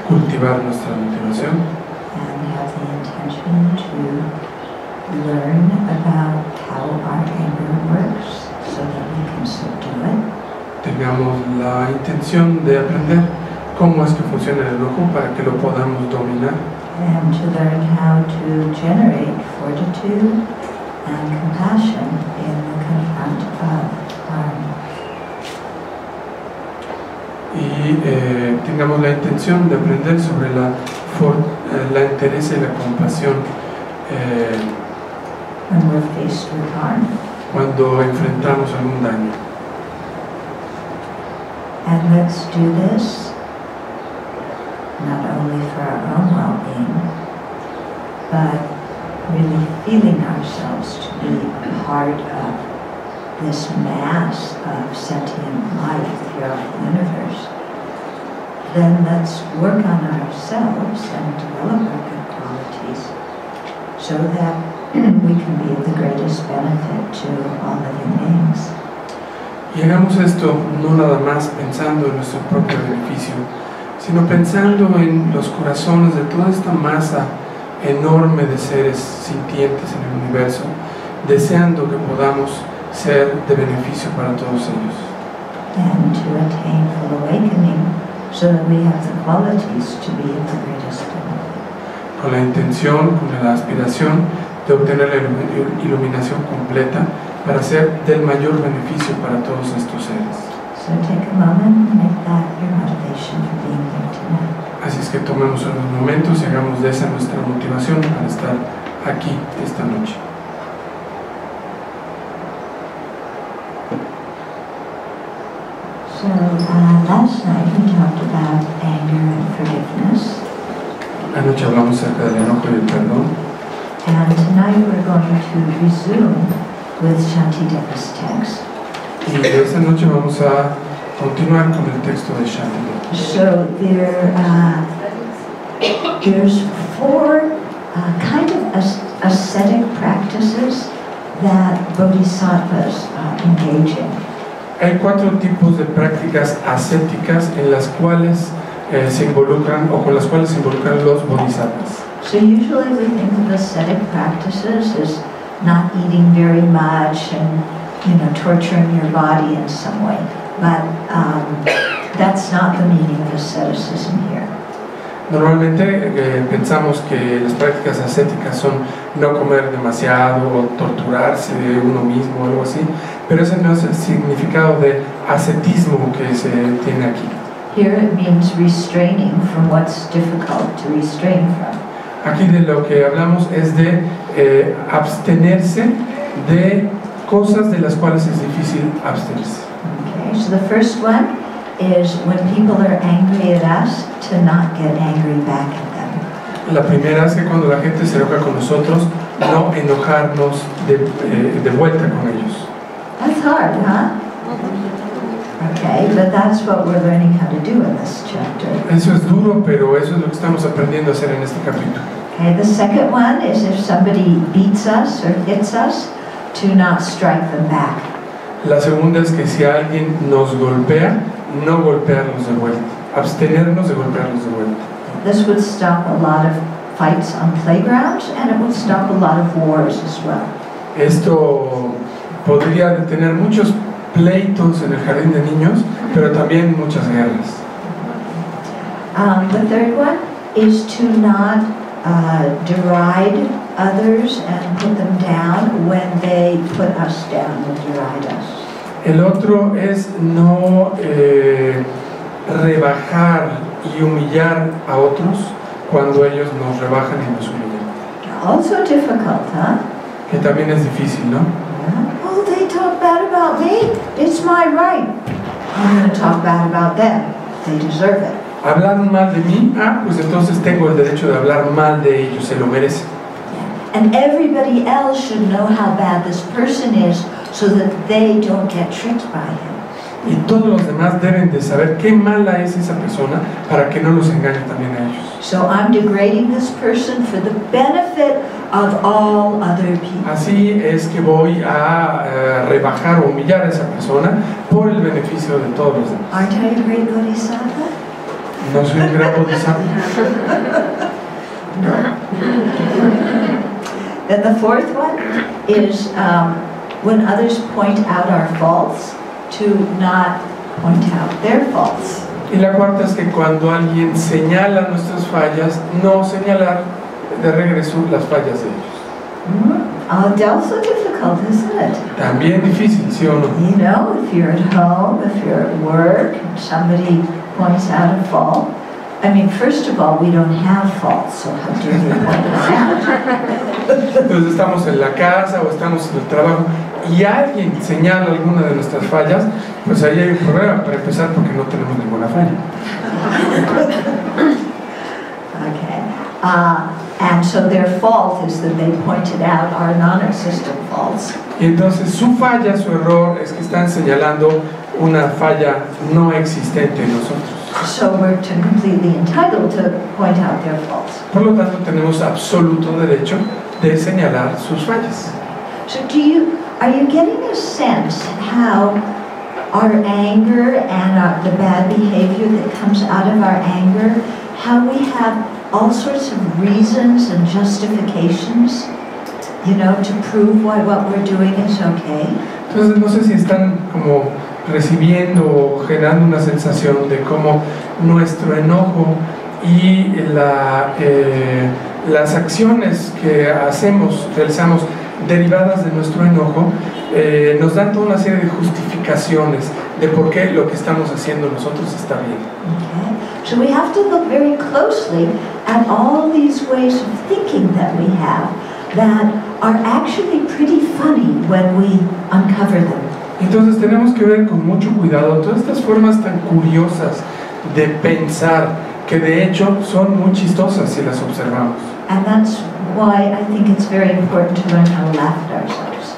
cultivar nuestra motivación and have the intention to learn about how our anger works so that we can subdue it. tengamos la intención de aprender cómo es que funciona el enojo para que lo podamos dominar And to learn how to generate fortitude and compassion in the confront of harm. y tengamos la intención de aprender sobre la entereza y la compasión When we're faced with harm. cuando enfrentamos algún daño. And let's do this not only for our own well-being, but really feeling ourselves to be a part of this mass of sentient life throughout the universe. Then let's work on ourselves and develop our good qualities so that we can be of the greatest benefit to all living beings. Y hagamos esto no nada más pensando en nuestro propio beneficio, sino pensando en los corazones de toda esta masa enorme de seres sintientes en el universo, deseando que podamos ser de beneficio para todos ellos. And to attain full awakening so that we have the qualities to be of the greatest benefit. Con la intención, con la aspiración de obtener la iluminación completa para ser del mayor beneficio para todos estos seres. So take a moment and make that your motivation for being here tonight. Así es que tomemos unos momentos y hagamos de esa nuestra motivación para estar aquí esta noche. So last night we talked about anger and forgiveness. Anoche hablamos acerca del enojo y el perdón. And tonight we're going to resume with Shantideva's text. Y esta noche vamos a continuar con el texto de Shantideva. So there's four kind of ascetic practices that bodhisattvas engage in. Hay 4 tipos de prácticas ascéticas en las cuales se involucran o con las cuales se involucran los bodhisattvas. So usually we think of ascetic practices as not eating very much and torturing your body in some way, but that's not the meaning of asceticism here. Normalmente pensamos que las prácticas ascéticas son no comer demasiado o torturarse de uno mismo o algo así, pero ese no es el significado de ascetismo que se tiene aquí. Here it means restraining from what's difficult to restrain from. Aquí de lo que hablamos es de abstenerse de cosas de las cuales es difícil abstenerse. Okay, so the first one is when people are angry at us, to not get angry back at them. La primera es que cuando la gente se enoja con nosotros, no enojarnos de vuelta con ellos. That's hard, huh? Okay, but that's what we're learning how to do in this chapter. Eso es duro, pero eso es lo que estamos aprendiendo a hacer en este capítulo. Okay, the second one is if somebody beats us or hits us, to not strike them back. La segunda es que si alguien nos golpea, no golpearlos de vuelta, abstenernos de golpearlos de vuelta. This would stop a lot of fights on playgrounds, and it would stop a lot of wars as well. Esto podría detener muchos pleitos en el jardín de niños, pero también muchas guerras. The third one is to not deride others and put them down when they put us down and deride us. El otro es no rebajar y humillar a otros cuando ellos nos rebajan y nos humillan. Also difficult, huh? Que también es difícil, ¿no? Oh, they talk bad about me. It's my right. I'm going to talk bad about them. They deserve it. Hablaron mal de mí, pues entonces tengo el derecho de hablar mal de ellos, se lo merecen. And everybody else should know how bad this person is so that they don't get tricked by him. Y todos los demás deben de saber qué mala es esa persona para que no los engañe también a ellos. So I'm degrading this person for the benefit of all other people. Así es que voy a rebajar o humillar a esa persona por el beneficio de todos los demás. Aren't I a great bodhisattva? No soy un gran bodhisattva. Then the fourth one is when others point out our faults, to not point out their faults. Y la cuarta es que cuando alguien señala nuestras fallas, no señalar de regreso las fallas de ellos. Also difficult, isn't it? También difícil, ¿sí o no? You know, if you're at home, if you're at work, and somebody points out a fault. I mean, first of all, we don't have faults, so how do you point them out? Entonces estamos en la casa o estamos en el trabajo y alguien señala alguna de nuestras fallas, pues ahí hay un problema, para empezar, porque no tenemos ninguna falla. Okay. And so their fault is that they pointed out our non-existent faults. Y entonces su falla, su error, es que están señalando una falla no existente en nosotros. So we're completely entitled to point out their faults. Por lo tanto, tenemos absoluto derecho de señalar sus fallas. So are you getting a sense how our anger and the bad behavior that comes out of our anger, how we have all sorts of reasons and justifications, you know, to prove why what we're doing is okay? Entonces, no sé si están como recibiendo o generando una sensación de cómo nuestro enojo y las acciones que realizamos derivadas de nuestro enojo, nos dan toda una serie de justificaciones de por qué lo que estamos haciendo nosotros está bien. Okay. So we have to look very closely at all these ways of thinking that we have that are actually pretty funny when we uncover them. Entonces tenemos que ver con mucho cuidado todas estas formas tan curiosas de pensar que de hecho son muy chistosas si las observamos. And that's why I think it's very important to learn how to laugh at ourselves.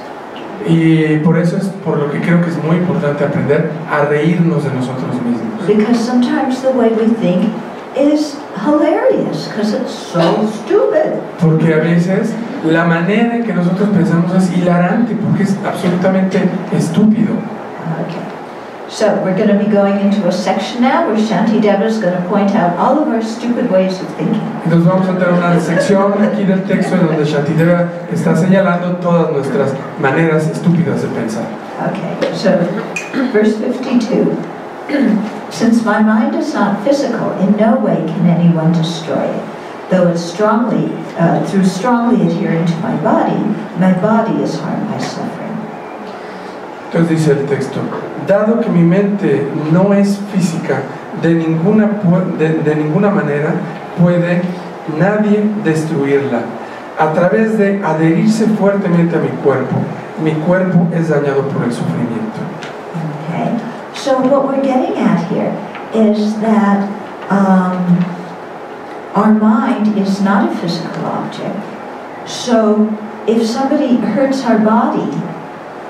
Y por eso es por lo que creo que es muy importante aprender a reírnos de nosotros mismos. Because sometimes the way we think is hilarious because it's so stupid. Porque a veces la manera en que nosotros pensamos es hilarante porque es absolutamente estúpido. Okay. So we're going to be going into a section now where Shantideva is going to point out all of our stupid ways of thinking. Entonces vamos a tener una sección aquí del texto en donde Shantideva está señalando todas nuestras maneras estúpidas de pensar. Okay, so verse 52. Since my mind is not physical, in no way can anyone destroy it. Though it's through strongly adhering to my body is harmed by suffering. Entonces dice el texto, dado que mi mente no es física, de ninguna manera puede nadie destruirla. A través de adherirse fuertemente a mi cuerpo es dañado por el sufrimiento. Okay. So what we're getting at here is that our mind is not a physical object. So if somebody hurts our body,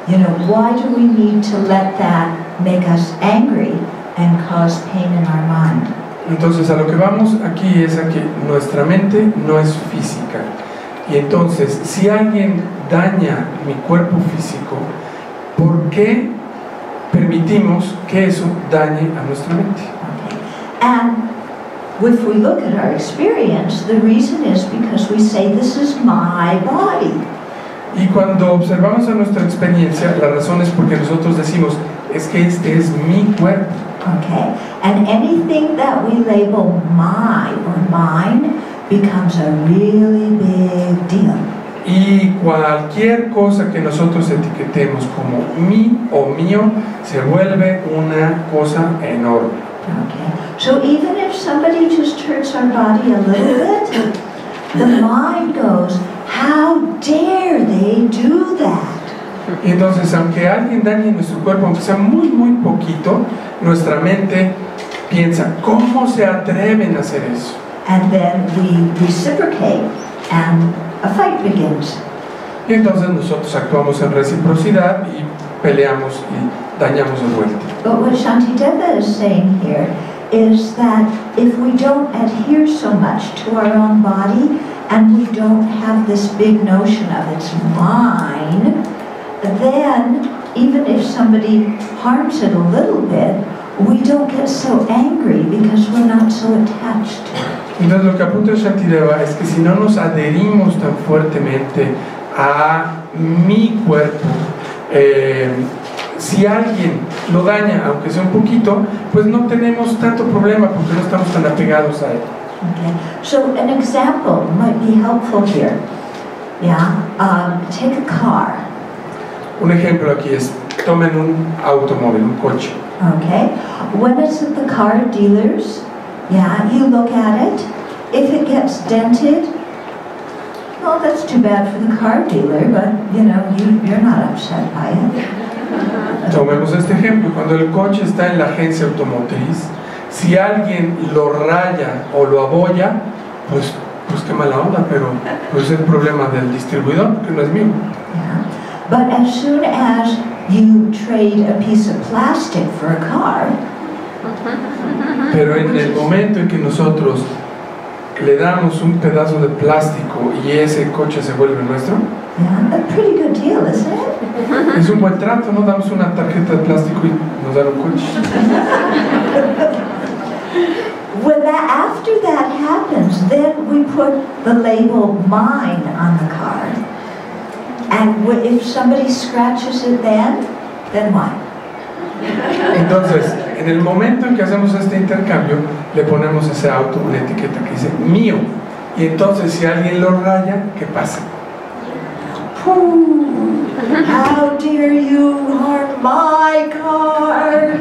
you know, why do we need to let that make us angry and cause pain in our mind? Entonces a lo que vamos aquí es a que nuestra mente no es física. Y entonces, si alguien daña mi cuerpo físico, ¿por qué permitimos que eso dañe a nuestra mente? Okay. And if we look at our experience, the reason is because we say, this is my body. Y cuando observamos a nuestra experiencia, la razón es porque nosotros decimos, es que este es mi cuerpo. Okay, and anything that we label my or mine becomes a really big deal. Y cualquier cosa que nosotros etiquetemos como mi o mío se vuelve una cosa enorme. Okay, so even if somebody just hurts our body a little bit, the mind goes, how dare they do that? Y entonces, aunque alguien dañe nuestro cuerpo, aunque sea muy, muy poquito, nuestra mente piensa, ¿cómo se atreven a hacer eso? And then we reciprocate and a fight begins. Y entonces nosotros actuamos en reciprocidad y peleamos y dañamos de vuelta. But what Shantideva is saying here is that if we don't adhere so much to our own body and we don't have this big notion of it's mine, then even if somebody harms it a little bit, we don't get so angry because we're not so attached to it. Entonces lo que apunta Shantideva es que si no nos adherimos tan fuertemente a mi cuerpo, si alguien lo daña, aunque sea un poquito, pues no tenemos tanto problema porque no estamos tan apegados a él. Okay. So an example might be helpful here. Yeah. Take a car. Un ejemplo aquí es, tomen un automóvil, un coche. Okay. When it's at the car dealers, yeah, you look at it. If it gets dented, well, that's too bad for the car dealer, but you're not upset by it. Tomemos este ejemplo, cuando el coche está en la agencia automotriz, si alguien lo raya o lo abolla, pues qué mala onda, pero pues es el problema del distribuidor, que no es mío. Yeah. But as soon as you trade a piece of plastic for a car, pero en el momento en que nosotros le damos un pedazo de plástico y ese coche se vuelve nuestro, yeah, a pretty good deal, isn't it? es un buen trato, ¿no? Damos una tarjeta de plástico y nos dan un coche. After that happens, then we put the label mine on the car. And if somebody scratches it then what? Entonces, en el momento en que hacemos este intercambio, le ponemos a ese auto una etiqueta que dice mío. Y entonces, si alguien lo raya, ¿qué pasa? How dare you harm my car?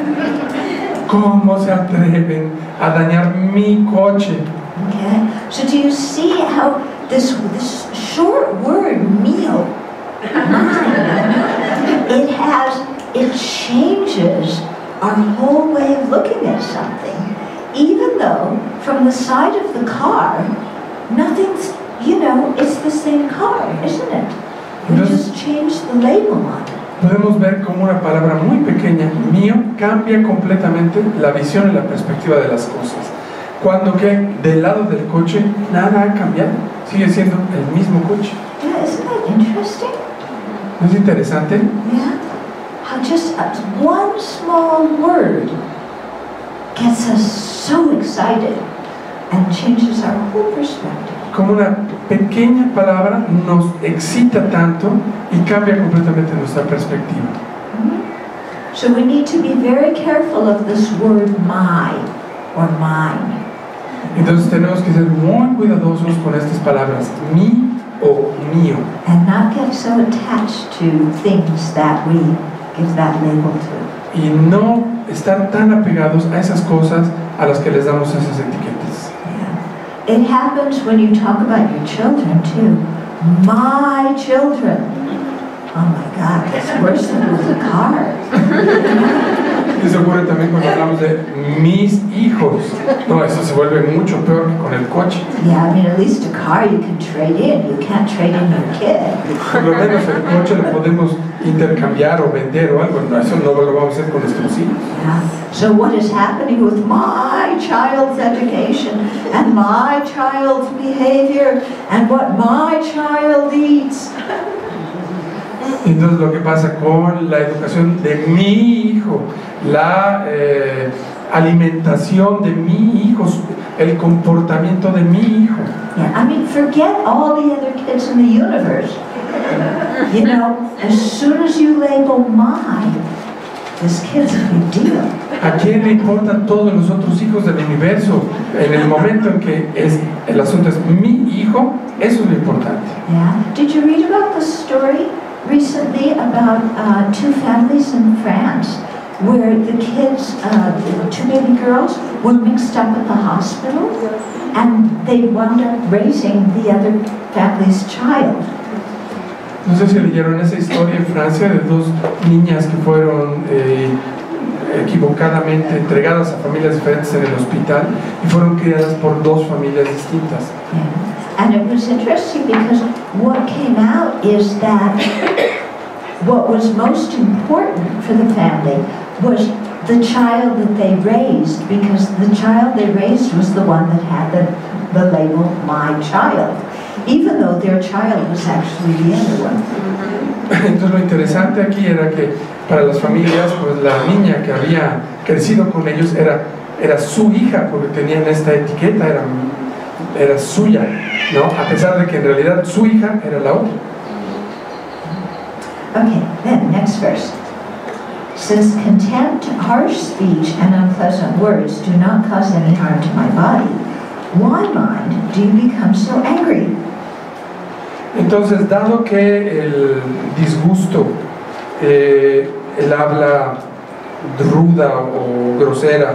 ¿Cómo se atreven a dañar mi coche? Okay. So do you see how this short word mío, it changes our whole way of looking at something, even though from the side of the car, nothing's, it's the same car, isn't it? We just changed the label on it. Podemos ver cómo una palabra muy pequeña, mío, cambia completamente la visión y la perspectiva de las cosas. Cuando que del lado del coche nada ha cambiado, sigue siendo el mismo coche. Yeah, isn't that interesting? ¿No es interesante? Yeah. How just one small word gets us so excited and changes our whole perspective. Como una pequeña palabra nos excita tanto y cambia completamente nuestra perspectiva. So we need to be very careful of this word my or mine. Entonces tenemos que ser muy cuidadosos con estas palabras, mi o mío. And not get so attached to things that we give that label to. Y no estar tan apegados a esas cosas a las que les damos esas etiquetas. Yeah. It happens when you talk about your children too. My children. Oh my God, it's worse than with a car. Eso ocurre también cuando hablamos de mis hijos. No, eso se vuelve mucho peor que con el coche. Yeah, I mean, at least a car you can trade in. You can't trade in your kid. Por lo menos el coche lo podemos intercambiar o vender o algo. No, eso no lo vamos a hacer con nuestros hijos. Yeah. So what is happening with my child's education and my child's behavior and what my child eats? Entonces lo que pasa con la educación de mi hijo, la alimentación de mi hijo, el comportamiento de mi hijo. Yeah, I mean, forget all the other kids in the universe. As soon as you label mine, this kid's a big deal. ¿A quién le importan todos los otros hijos del universo? En el momento en que el asunto es mi hijo, eso es lo importante. Yeah. Did you read about the story recently about two families in France where the kids, two baby girls, were mixed up at the hospital and they wound up raising the other family's child? No sé si leyeron esa historia en Francia de dos niñas que fueron equivocadamente entregadas a familias diferentes en el hospital y fueron criadas por dos familias distintas. Yeah. And it was interesting because what came out is that what was most important for the family was the child that they raised, because the child they raised was the one that had the label my child. even though their child was actually the other one. Entonces lo interesante aquí era que para las familias, pues la niña que había crecido con ellos era su hija, porque tenían esta etiqueta, era suya, ¿no? A pesar de que en realidad su hija era la otra. Okay, then next verse. Since contempt, harsh speech, and unpleasant words do not cause any harm to my body, why, mind, do you become so angry? Entonces, dado que el disgusto, el habla ruda o grosera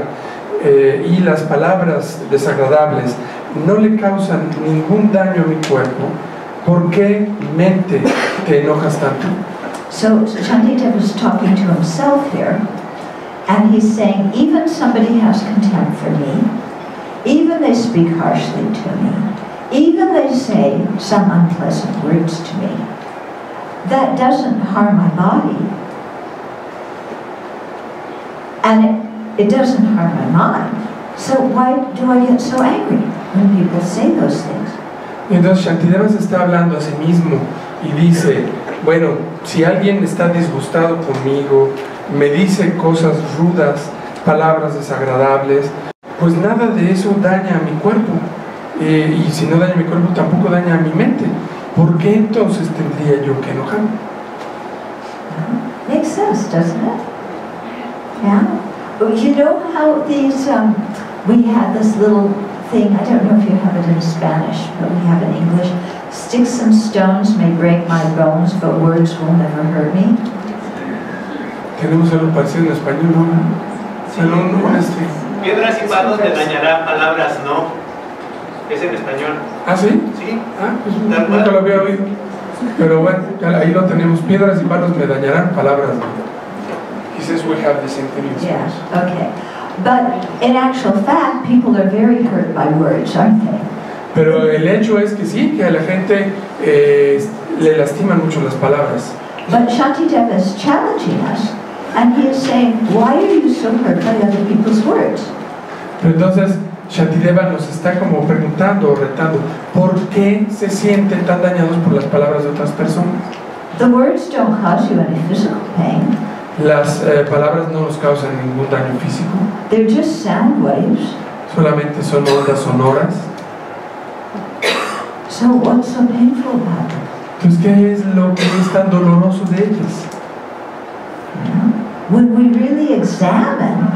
y las palabras desagradables no le causan ningún daño a mi cuerpo, ¿por qué, mente, te enojas tanto? So Shantideva is talking to himself here, and he's saying, even somebody has contempt for me, even they speak harshly to me, even they say some unpleasant words to me, that doesn't harm my body, and it doesn't harm my mind. So why do I get so angry when people say those things? Entonces Shantideva se está hablando a sí mismo y dice, bueno, si alguien está disgustado conmigo, me dice cosas rudas, palabras desagradables, pues nada de eso daña a mi cuerpo. Y si no daña a mi cuerpo, tampoco daña a mi mente. ¿Por qué entonces tendría yo que enojarme? Makes sense, doesn't it? Yeah. You know how these, we had this little thing, I don't know if you have it in Spanish, but we have it in English. Sticks and stones may break my bones, but words will never hurt me. Tenemos algo parecido en español, ¿no? Sí. Piedras y palos te dañarán, palabras no. Es en español. ¿Ah, sí? Sí. Ah, pues nunca lo había oído. Pero bueno, ahí lo tenemos. Piedras y palos me dañarán, palabras no. He says we have the same thing in Spanish. Yeah, okay. But in actual fact, people are very hurt by words, aren't they? Pero el hecho es que sí, que a la gente le lastiman mucho las palabras. But Shantideva is challenging us, and he is saying, why are you so hurt by other people's words? Pero entonces Shantideva nos está como preguntando o retando, ¿por qué se sienten tan dañados por las palabras de otras personas? The words don't cause you any physical pain. Las palabras no nos causan ningún daño físico. They're just sound waves. Solamente son ondas sonoras. So what's so painful about them? Entonces, ¿qué es lo que es tan doloroso de ellas? When we really examine,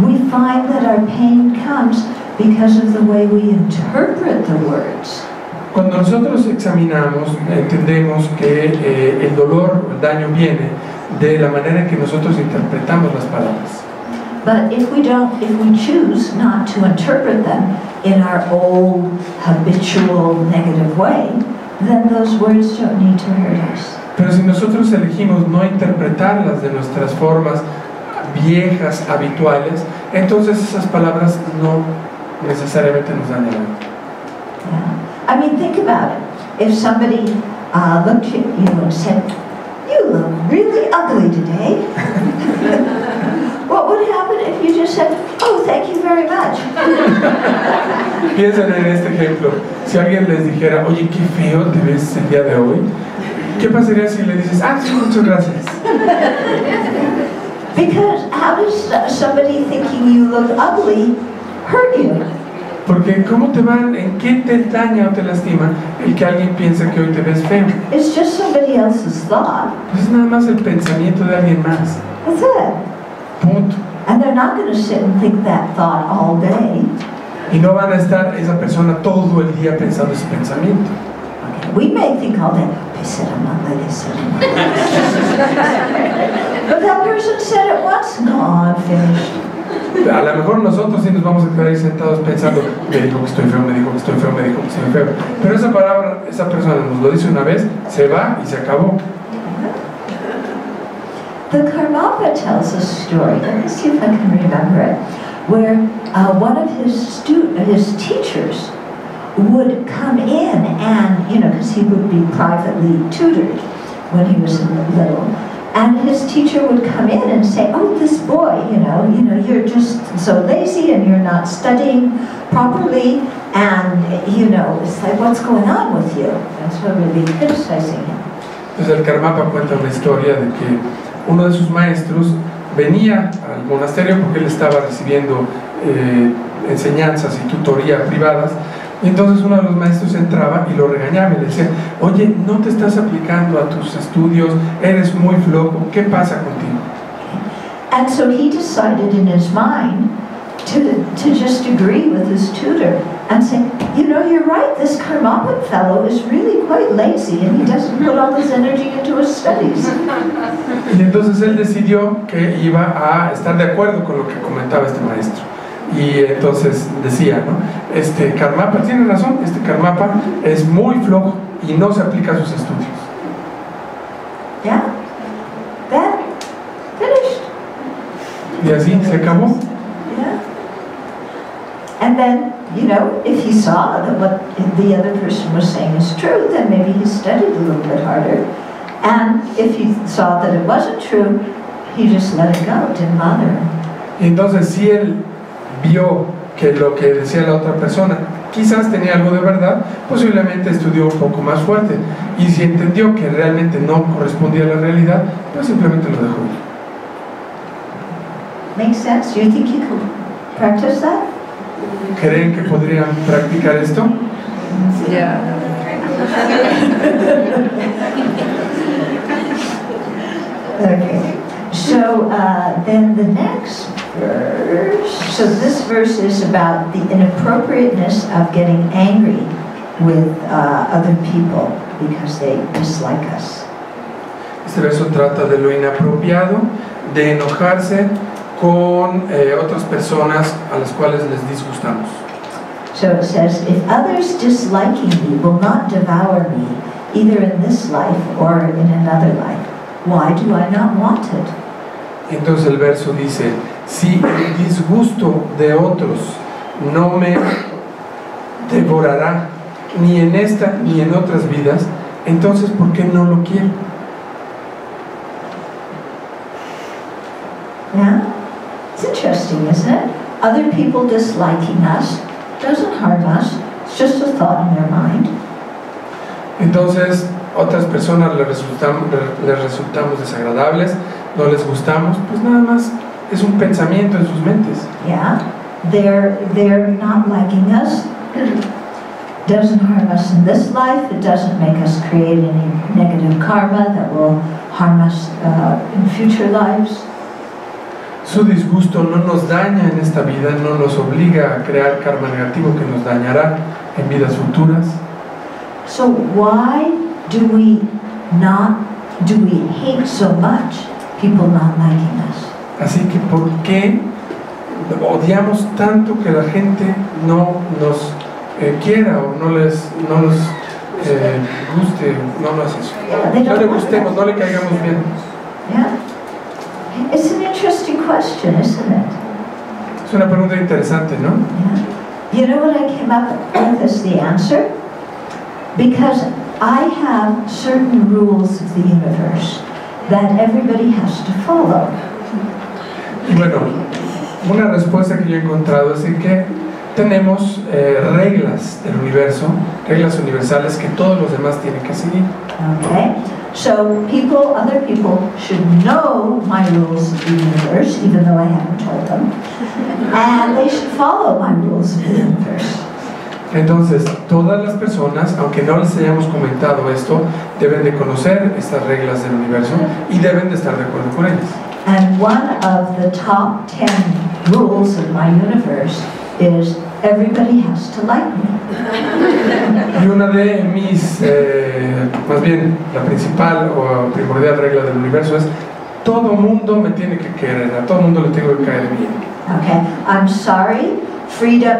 we find that our pain comes because of the way we interpret the words. Cuando nosotros examinamos, entendemos que el dolor o el daño viene de la manera en que nosotros interpretamos las palabras. But if we choose not to interpret them in our old, habitual, negative way, then those words don't need to hurt us. Pero si nosotros elegimos no interpretarlas de nuestras formas viejas, habituales, entonces esas palabras no necesariamente nos dañarán. Yeah. I mean, think about it. If somebody looked at you and said, "You look really ugly today," what would happen if you just said, "Oh, thank you very much"? Piensen en este ejemplo. Si alguien les dijera, oye, qué feo te ves el día de hoy, ¿qué pasaría si le dices, ah, sí, muchas gracias? Because how does somebody thinking you look ugly hurt you? Porque ¿cómo te van, en qué te daña o te lastima el que alguien piense que hoy te ves feo? It's just somebody else's thought. Pues es nada más el pensamiento de alguien más. That's it. Punto. And they're not going to sit and think that thought all day. Y no van a estar esa persona todo el día pensando ese pensamiento. Okay. We may think all day, they said I'm ugly, they said I'm ugly. But that person said it once, gone, finished. A lo mejor nosotros sí nos vamos a quedar ahí sentados pensando, me dijo que estoy feo, me dijo que estoy feo, me dijo que estoy feo. Pero esa palabra, esa persona nos lo dice una vez, se va y se acabó. The Karmapa tells a story, let me see if I can remember it, where one of his teachers would come in and, because he would be privately tutored when he was little, And his teacher would come in and say, oh, this boy, you're just so lazy and you're not studying properly, and, it's like, what's going on with you? And so really criticizing him. Entonces el Karmapa cuenta una historia de que uno de sus maestros venía al monasterio porque él estaba recibiendo enseñanzas y tutoría privadas, y entonces uno de los maestros entraba y lo regañaba y le decía, oye, no te estás aplicando a tus estudios, eres muy flojo, ¿qué pasa contigo? And so he decided in his mind to just agree with his tutor and say, you're right, this Karmapa fellow is really quite lazy and he doesn't put all his energy into his studies. Y entonces él decidió que iba a estar de acuerdo con lo que comentaba este maestro. Y entonces decía, Karmapa tiene razón, este Karmapa es muy flojo y no se aplica a sus estudios. Yeah, that finished. Y así se acabó. Yeah. And then, if he saw that what the other person was saying is true, then maybe he studied a little bit harder. And if he saw that it wasn't true, he just let it go, it didn't bother him. Y entonces si él vio que lo que decía la otra persona quizás tenía algo de verdad, posiblemente estudió un poco más fuerte, y si entendió que realmente no correspondía a la realidad, pues simplemente lo dejó ir. Makes sense? Do you think you could practice that? ¿Creen que podrían practicar esto? Yeah. Okay. So then the next verse. So this verse is about the inappropriateness of getting angry with other people because they dislike us. Este verso trata de lo inapropiado de enojarse con otras personas a las cuales les disgustamos. So it says, if others disliking me will not devour me, either in this life or in another life, why do I not want it? Entonces el verso dice, si el disgusto de otros no me devorará ni en esta ni en otras vidas, entonces ¿por qué no lo quiero? Yeah? It's interesting, isn't it? Other people disliking us doesn't harm us, it's just a thought in their mind. Entonces otras personas les resultamos desagradables, no les gustamos, pues nada más es un pensamiento en sus mentes. Yeah, they're not liking us. Doesn't harm us in this life. It doesn't make us create any negative karma that will harm us in future lives. Su disgusto no nos daña en esta vida, no nos obliga a crear karma negativo que nos dañará en vidas futuras. So why do we hate so much people not liking us? Así que ¿por qué odiamos tanto que la gente no nos quiera o no nos guste, no nos eso? No le gustemos, no le caigamos bien. Yeah. It's an interesting question, isn't it? Es una pregunta interesante, ¿no? Yeah. You know what I came up with as the answer? Because I have certain rules of the universe that everybody has to follow. Y bueno, una respuesta que yo he encontrado es que tenemos reglas del universo, reglas universales que todos los demás tienen que seguir. Okay. So other people should know my rules of the universe, even though I haven't told them, and they should follow my rules of the universe. Entonces, todas las personas, aunque no les hayamos comentado esto, deben de conocer estas reglas del universo y deben de estar de acuerdo con ellas. And one of the top 10 rules of my universe is everybody has to like me. Y una de mis, más bien la principal o primordial regla del universo es todo mundo me tiene que querer, a todo mundo le tengo que caer bien. Okay, I'm sorry,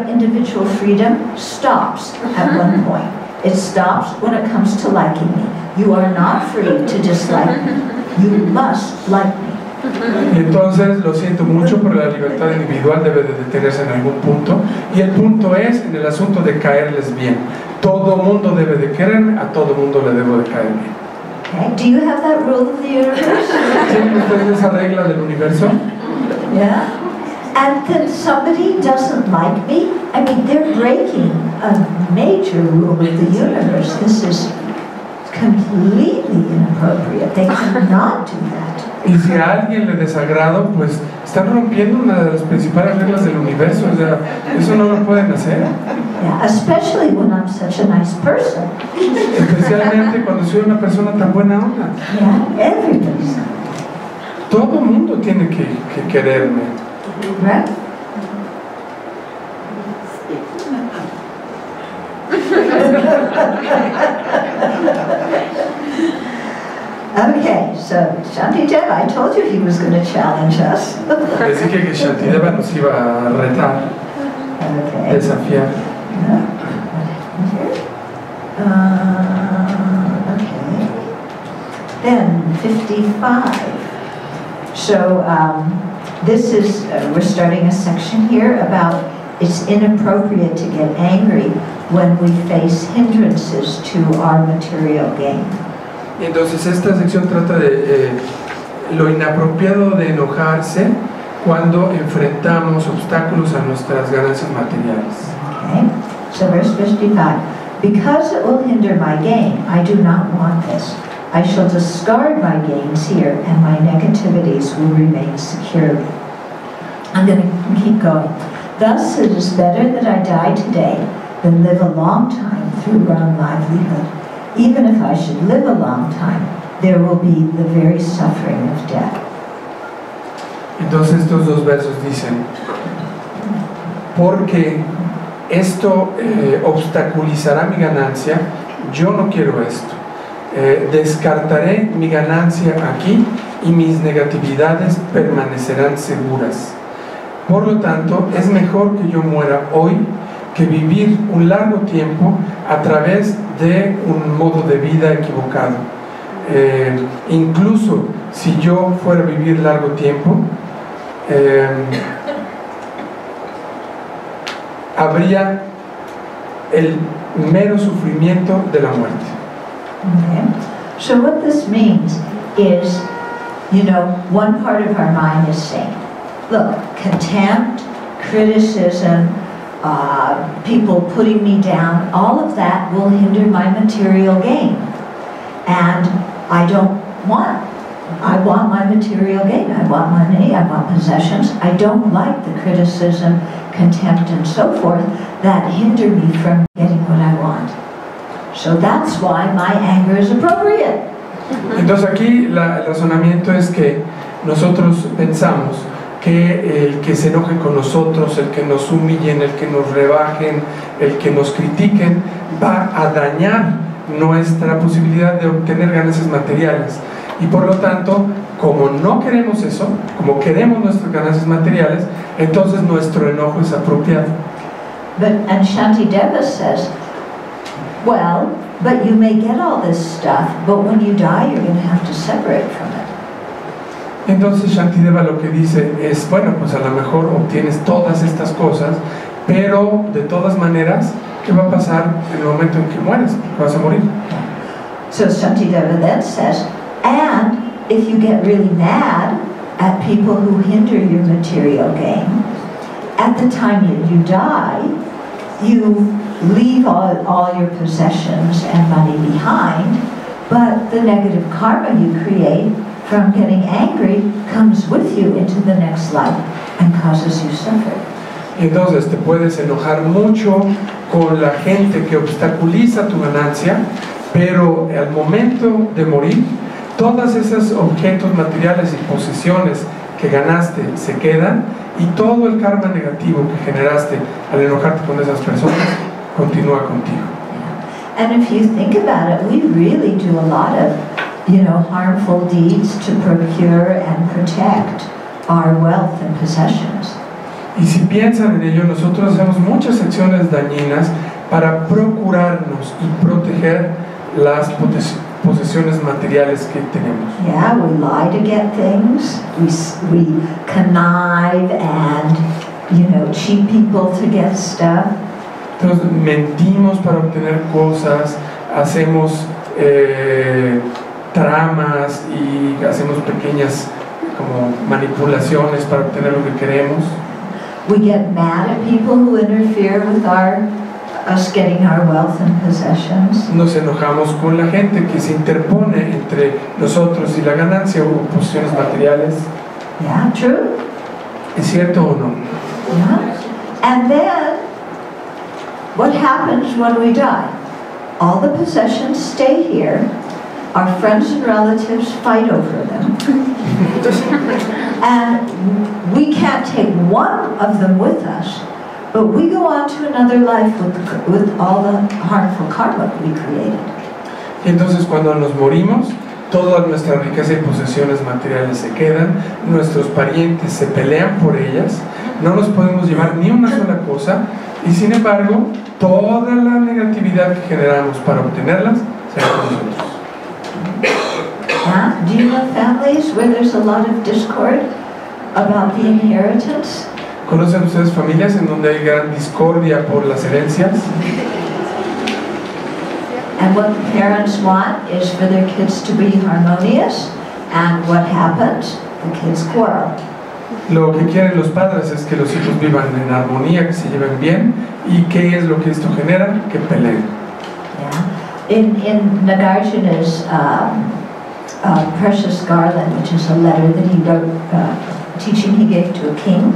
individual freedom stops at one point. It stops when it comes to liking me. You are not free to dislike me. You must like me. Y entonces lo siento mucho, pero la libertad individual debe de detenerse en algún punto, y el punto es en el asunto de caerles bien. Todo mundo debe de quererme, a todo mundo le debo de caer bien. Okay. Do you have that rule of the universe? ¿Tienen ustedes esa regla del universo? Yeah. And then somebody doesn't like me. I mean, they're breaking a major rule of the universe. This is completely inappropriate. They cannot do that. Y si a alguien le desagrado, pues están rompiendo una de las principales reglas del universo. O sea, eso no lo pueden hacer. Yeah, especially when I'm such a nice person. Especialmente cuando soy una persona tan buena onda. Yeah, everybody's. Todo el mundo tiene que quererme. Right? Okay, so Shantideva, I told you he was going to challenge us. Les dije que Shantideva nos iba a retar, Okay. desafiar. Okay. Then 55. So this is, we're starting a section here about it's inappropriate to get angry when we face hindrances to our material gain. Y entonces esta sección trata de lo inapropiado de enojarse cuando enfrentamos obstáculos a nuestras ganancias materiales. Okay, so verse 55. Because it will hinder my gain, I do not want this. I shall discard my gains here, and my negativities will remain secure. I'm going to keep going. Thus, it is better that I die today than live a long time through wrong livelihood. Even if I should live a long time, there will be the very suffering of death. Entonces estos dos versos dicen, porque esto obstaculizará mi ganancia, yo no quiero esto. Descartaré mi ganancia aquí y mis negatividades permanecerán seguras. Por lo tanto, es mejor que yo muera hoy que vivir un largo tiempo a través de un modo de vida equivocado. Incluso si yo fuera a vivir largo tiempo, habría el mero sufrimiento de la muerte. Okay. So what this means is, you know, one part of our mind is saying, look, contempt, criticism, people putting me down, all of that will hinder my material gain. And I want my material gain. I want money, I want possessions. I don't like the criticism, contempt, and so forth that hinder me from getting what I want. So that's why my anger is appropriate. Entonces aquí el razonamiento es que nosotros pensamos que el que se enoje con nosotros, el que nos humillen, el que nos rebajen, el que nos critiquen, va a dañar nuestra posibilidad de obtener ganancias materiales. Y por lo tanto, como no queremos eso, como queremos nuestras ganancias materiales, entonces nuestro enojo es apropiado. And Shantideva says, well, but you may get all this stuff, but when you die, you're going to have to separate from it. Entonces Shantideva lo que dice es, bueno, pues a lo mejor obtienes todas estas cosas, pero de todas maneras, ¿qué va a pasar en el momento en que mueres? Vas a morir. So Shantideva then says, and if you get really mad at people who hinder your material gain, at the time you die, you leave all your possessions and money behind, but the negative karma you create from getting angry comes with you into the next life and causes you suffering. Entonces te puedes enojar mucho con la gente que obstaculiza tu ganancia, pero al momento de morir, todos esos objetos materiales y posesiones que ganaste se quedan y todo el karma negativo que generaste al enojarte con esas personas continúa contigo. And if you think about it, we really do a lot of, you know, harmful deeds to procure and protect our wealth and possessions. Y si piensan en ello, nosotros hacemos muchas acciones dañinas para procurarnos y proteger las posesiones materiales que tenemos. Yeah, we lie to get things. We connive and, you know, cheat people to get stuff. Entonces mentimos para obtener cosas, hacemos tramas y hacemos pequeñas como manipulaciones para obtener lo que queremos. We get mad at people who interfere with us getting our wealth and possessions. Nos enojamos con la gente que se interpone entre nosotros y la ganancia o posiciones materiales. Yeah, true. ¿Es cierto o no? Yeah. And then, what happens when we die? All the possessions stay here. Our friends and relatives fight over them. And we can't take one of them with us, but we go on to another life with all the harmful karma we created. Y entonces cuando nos morimos, toda nuestra riqueza y posesiones materiales se quedan, nuestros parientes se pelean por ellas, no nos podemos llevar ni una sola cosa, y sin embargo, toda la negatividad que generamos para obtenerlas será con nosotros. Yeah? Do you know families where there's a lot of discord about the inheritance? ¿Conocen ustedes familias en donde hay gran discordia por las herencias? And what the parents want is for their kids to be harmonious, and what happens? The kids quarrel. Lo que quieren los padres es que los hijos vivan en armonía, que se lleven bien, y ¿qué es lo que esto genera? Que peleen. Yeah. In Nagarjuna's Precious Garland, which is a letter that he wrote, teaching he gave to a king,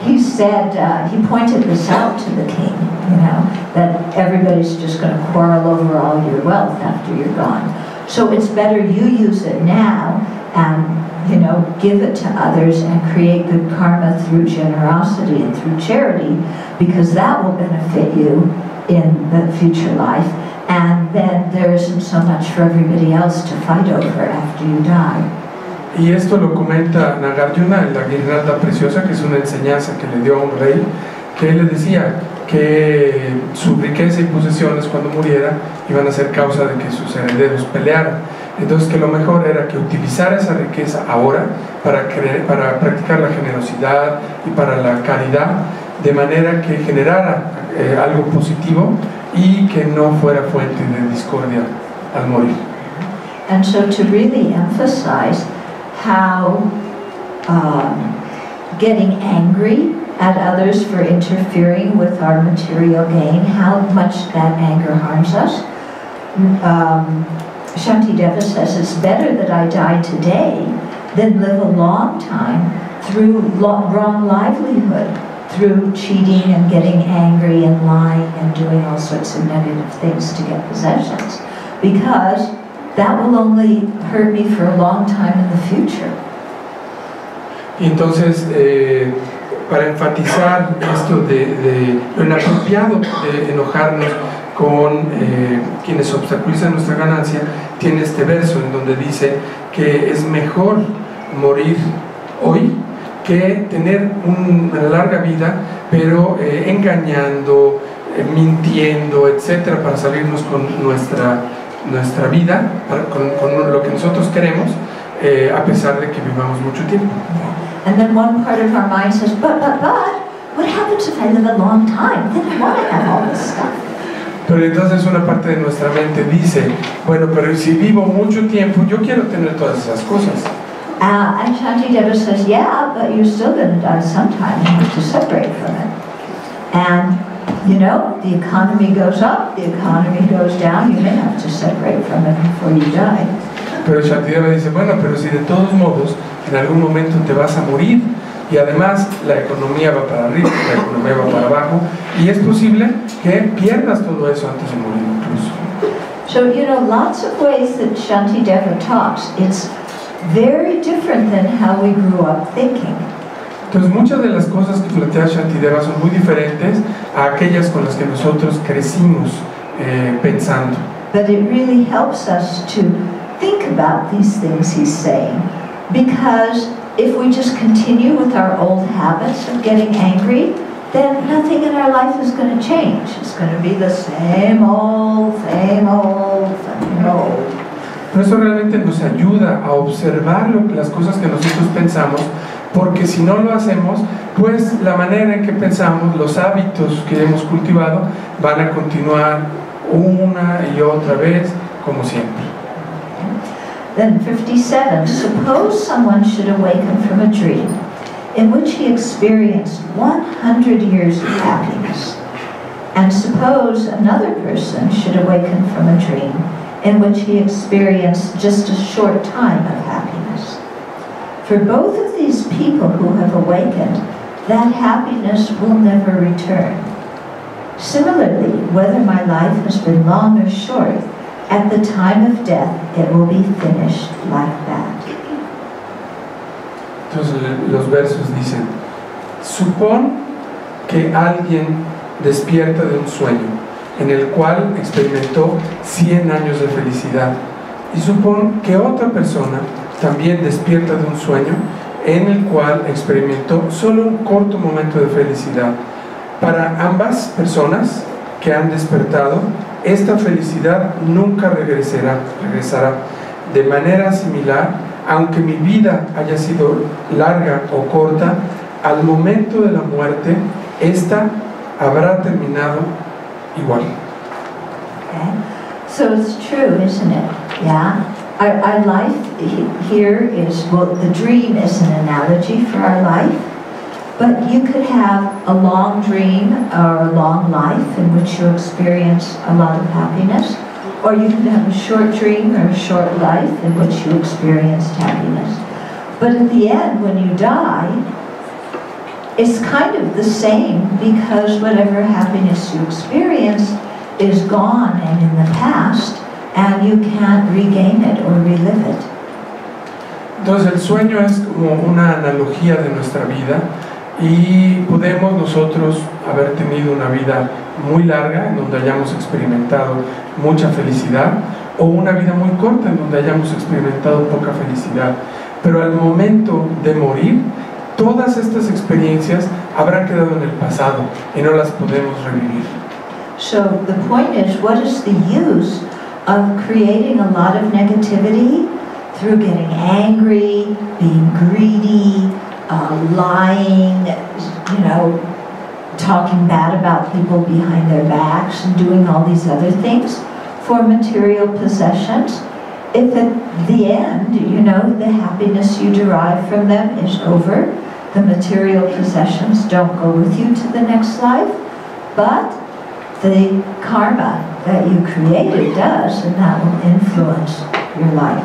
he said, he pointed this out to the king, you know, that everybody's just going to quarrel over all your wealth after you're gone. So it's better you use it now and, you know, give it to others and create good karma through generosity and through charity, because that will benefit you in the future life. And then there isn't so much for everybody else to fight over after you die. Y esto lo comenta Nagarjuna en la Guirnalda Preciosa, que es una enseñanza que le dio a un rey, que él le decía que su riqueza y posesiones cuando muriera iban a ser causa de que sus herederos pelearan. Entonces que lo mejor era que utilizara esa riqueza ahora para practicar la generosidad y para la caridad, de manera que generara algo positivo y que no fuera fuente de discordia al morir. And so to really emphasize how getting angry at others for interfering with our material gain, how much that anger harms us. Shantideva says it's better that I die today than live a long time through wrong livelihood, through cheating and getting angry and lying and doing all sorts of negative things to get possessions, because that will only hurt me for a long time in the future. Y entonces, para enfatizar esto de lo inapropiado de enojarnos con quienes obstaculizan nuestra ganancia, tiene este verso en donde dice que es mejor morir hoy que tener una larga vida, pero engañando, mintiendo, etcétera, para salirnos con nuestra vida, con lo que nosotros queremos, a pesar de que vivamos mucho tiempo. And then one part of our mind says, but, what happens if I live a long time? Then I want to have all this stuff. Pero entonces una parte de nuestra mente dice, bueno, pero si vivo mucho tiempo, yo quiero tener todas esas cosas. And Shantideva says, yeah, but you're still going to die sometime. You have to separate from it. And, you know, the economy goes up, the economy goes down. You may have to separate from it before you die. Pero Shantideva dice, bueno, pero si de todos modos en algún momento te vas a morir, y además la economía va para arriba, la economía va para abajo, y es posible que pierdas todo eso antes de morir incluso. So, you know, lots of ways that Shantideva talks, it's very different than how we grew up thinking. Entonces muchas de las cosas que plantea Shantideva son muy diferentes a aquellas con las que nosotros crecimos pensando. But it really helps us to think about these things he's saying, because if we just continue with our old habits of getting angry, then nothing in our life is going to change. It's going to be the same old, same old, same old. Pero eso realmente nos ayuda a observar las cosas que nosotros pensamos, porque si no lo hacemos, pues la manera en que pensamos, los hábitos que hemos cultivado, van a continuar una y otra vez como siempre. Then 57, suppose someone should awaken from a dream in which he experienced 100 years of happiness. And suppose another person should awaken from a dream in which he experienced just a short time of happiness. For both of these people who have awakened, that happiness will never return. Similarly, whether my life has been long or short, at the time of death, it will be finished like that. Entonces los versos dicen, supón que alguien despierta de un sueño en el cual experimentó 100 años de felicidad, y supón que otra persona también despierta de un sueño en el cual experimentó solo un corto momento de felicidad. Para ambas personas que han despertado, esta felicidad nunca regresará. De manera similar, aunque mi vida haya sido larga o corta, al momento de la muerte, esta habrá terminado igual. Okay. So it's true, isn't it? Yeah. Our life here is, well, the dream is an analogy for our life, but you could have a long dream or a long life in which you experience a lot of happiness, or you could have a short dream or a short life in which you experienced happiness. But at the end, when you die, it's kind of the same, because whatever happiness you experience is gone and in the past, and you can't regain it or relive it. Entonces el sueño es como una analogía de nuestra vida, y podemos nosotros haber tenido una vida muy larga en donde hayamos experimentado mucha felicidad, o una vida muy corta en donde hayamos experimentado poca felicidad, pero al momento de morir todas estas experiencias habrán quedado en el pasado y no las podemos revivir. So the point is, what is the use of creating a lot of negativity through getting angry, being greedy, lying, talking bad about people behind their backs and doing all these other things for material possessions, if at the end, the happiness you derive from them is over, the material possessions don't go with you to the next life, but the karma that you created does, and that will influence your life.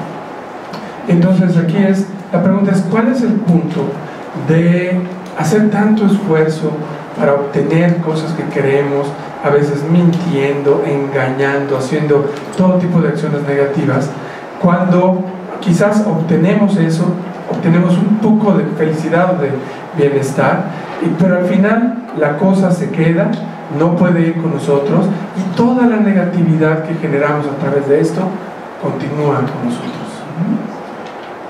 Entonces aquí la pregunta es, ¿cuál es el punto de hacer tanto esfuerzo para obtener cosas que queremos, a veces mintiendo, engañando, haciendo todo tipo de acciones negativas, cuando quizás obtenemos eso, obtenemos un poco de felicidad o de bienestar, pero al final la cosa se queda, no puede ir con nosotros, y toda la negatividad que generamos a través de esto continúa con nosotros?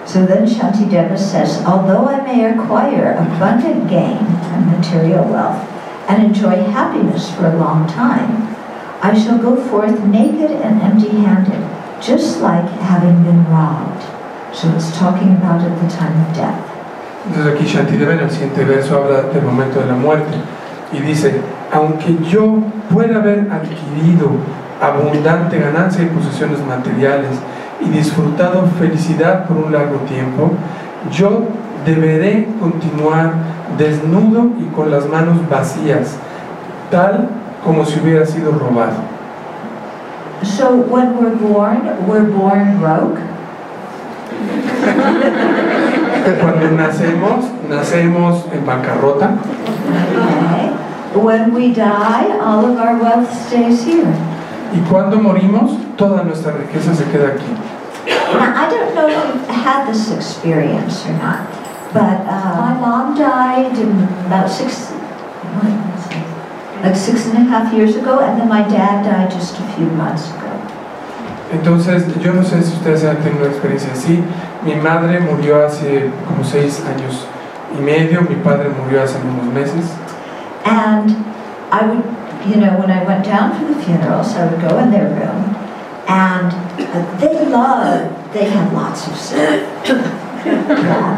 So then Shantideva says, although I may acquire abundant gain and material wealth and enjoy happiness for a long time, I shall go forth naked and empty-handed, just like having been robbed. So it's talking about at the time of death. Entonces aquí Shantideva en el siguiente verso habla del momento de la muerte y dice, aunque yo pueda haber adquirido abundante ganancia y posesiones materiales y disfrutado felicidad por un largo tiempo, yo deberé continuar desnudo y con las manos vacías, tal como si hubiera sido robado. So when we're born broke. Cuando nacemos en bancarrota. Okay. When we die, all of our wealth stays here. Y cuando morimos, toda nuestra riqueza se queda aquí. Now, I don't know if you've had this experience or not, but my mom died about 6.5 years ago, and then my dad died just a few months ago. Entonces, yo no sé si ustedes han tenido una experiencia así. Mi madre murió hace como 6 años y medio, mi padre murió hace unos meses. And I would, when I went down for the funerals, I would go in their room, and they had lots of stuff.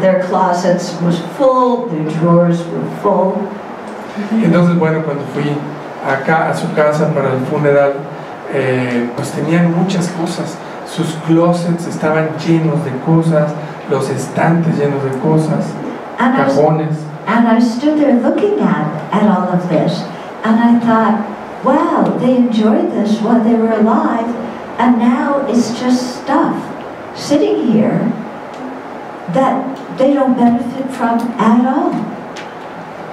Their closets was full, their drawers were full. Entonces, bueno, cuando fui acá a su casa para el funeral, pues tenían muchas cosas, sus closets estaban llenos de cosas, los estantes llenos de cosas, cajones. And I stood there looking at all of this, and I thought, wow, they enjoyed this while they were alive, and now it's just stuff sitting here that they don't benefit from at all.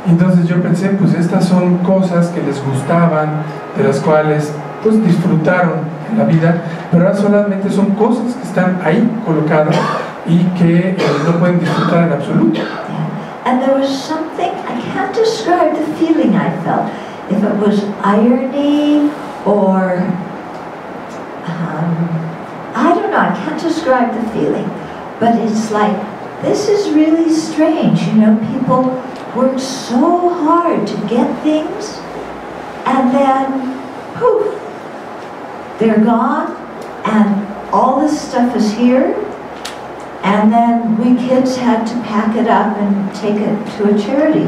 Entonces yo pensé, pues estas son cosas que les gustaban, de las cuales pues disfrutaron en la vida, pero ahora solamente son cosas que están ahí colocadas y que no pueden disfrutar en absoluto. And there was something, I can't describe the feeling I felt. If it was irony or, I don't know, I can't describe the feeling. But it's like, this is really strange. You know, people work so hard to get things, and then, poof, they're gone, and all this stuff is here, and then we kids had to pack it up and take it to a charity.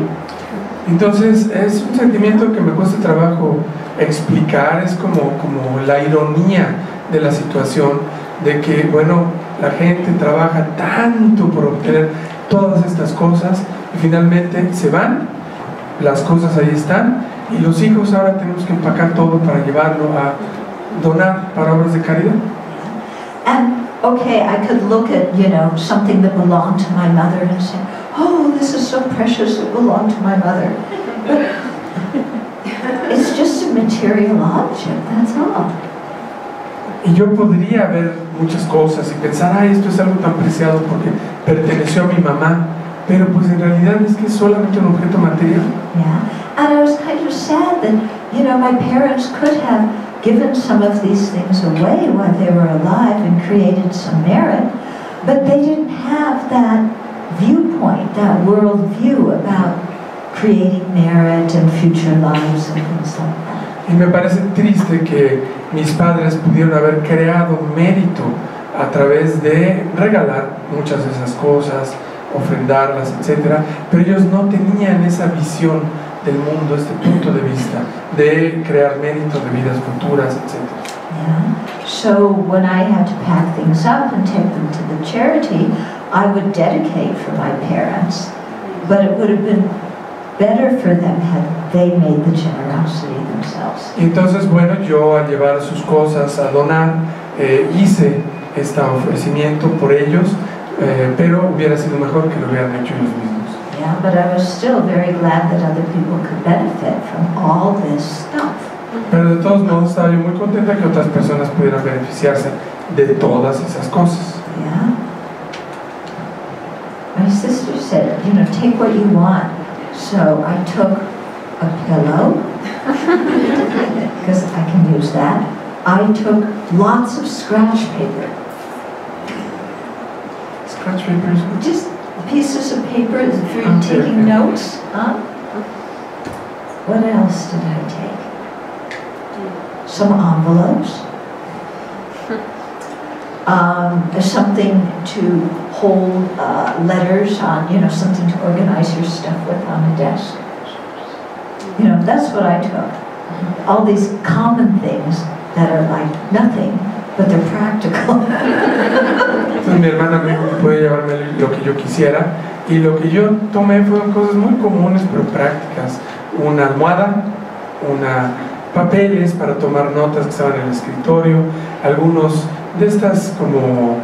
Entonces es un sentimiento que me cuesta trabajo explicar, es como la ironía de la situación, de que, bueno, la gente trabaja tanto por obtener todas estas cosas y finalmente se van, las cosas ahí están y los hijos ahora tenemos que empacar todo para llevarlo a donar para obras de caridad. And okay, I could look at, you know, something that belonged to my mother and say, oh, this is so precious, it belonged to my mother. But it's just a material object, that's all. Y yo podría ver muchas cosas y pensar, ay, esto es algo tan preciado porque perteneció a mi mamá, pero pues en realidad es que es solamente un objeto material. Yeah, and I was kind of sad that, you know, my parents could have given some of these things away while they were alive and created some merit, but they didn't have that viewpoint, that world view about creating merit and future lives and things like that. Y me parece triste que mis padres pudieron haber creado mérito a través de regalar muchas de esas cosas, ofrendarlas, etc. Pero ellos no tenían esa visión del mundo, este punto de vista de crear mérito de vidas futuras, etc. Yeah. So when I had to pack things up and take them to the charity, I would dedicate for my parents, but it would have been better for them had they made the generosity themselves. Y entonces, bueno, yo al llevar sus cosas a donar, hice este ofrecimiento por ellos, pero hubiera sido mejor que lo hubieran hecho ellos mismos. Yeah, but I was still very glad that other people could benefit from all this stuff. Pero de todos modos estaba yo muy contenta que otras personas pudieran beneficiarse de todas esas cosas. Yeah. My sister said, you know, take what you want. So I took a pillow, because I can use that. I took lots of scratch paper. Scratch papers? Just pieces of paper for taking notes. Huh? What else did I take? Some envelopes. Something to hold letters on, you know, something to organize your stuff with on a desk. You know, that's what I took. All these common things that are like nothing, but they're practical. Entonces mi hermana me puede llevarme lo que yo quisiera y lo que yo tomé fueron cosas muy comunes pero prácticas. Una almohada, papeles para tomar notas que estaban en el escritorio, algunos de estas como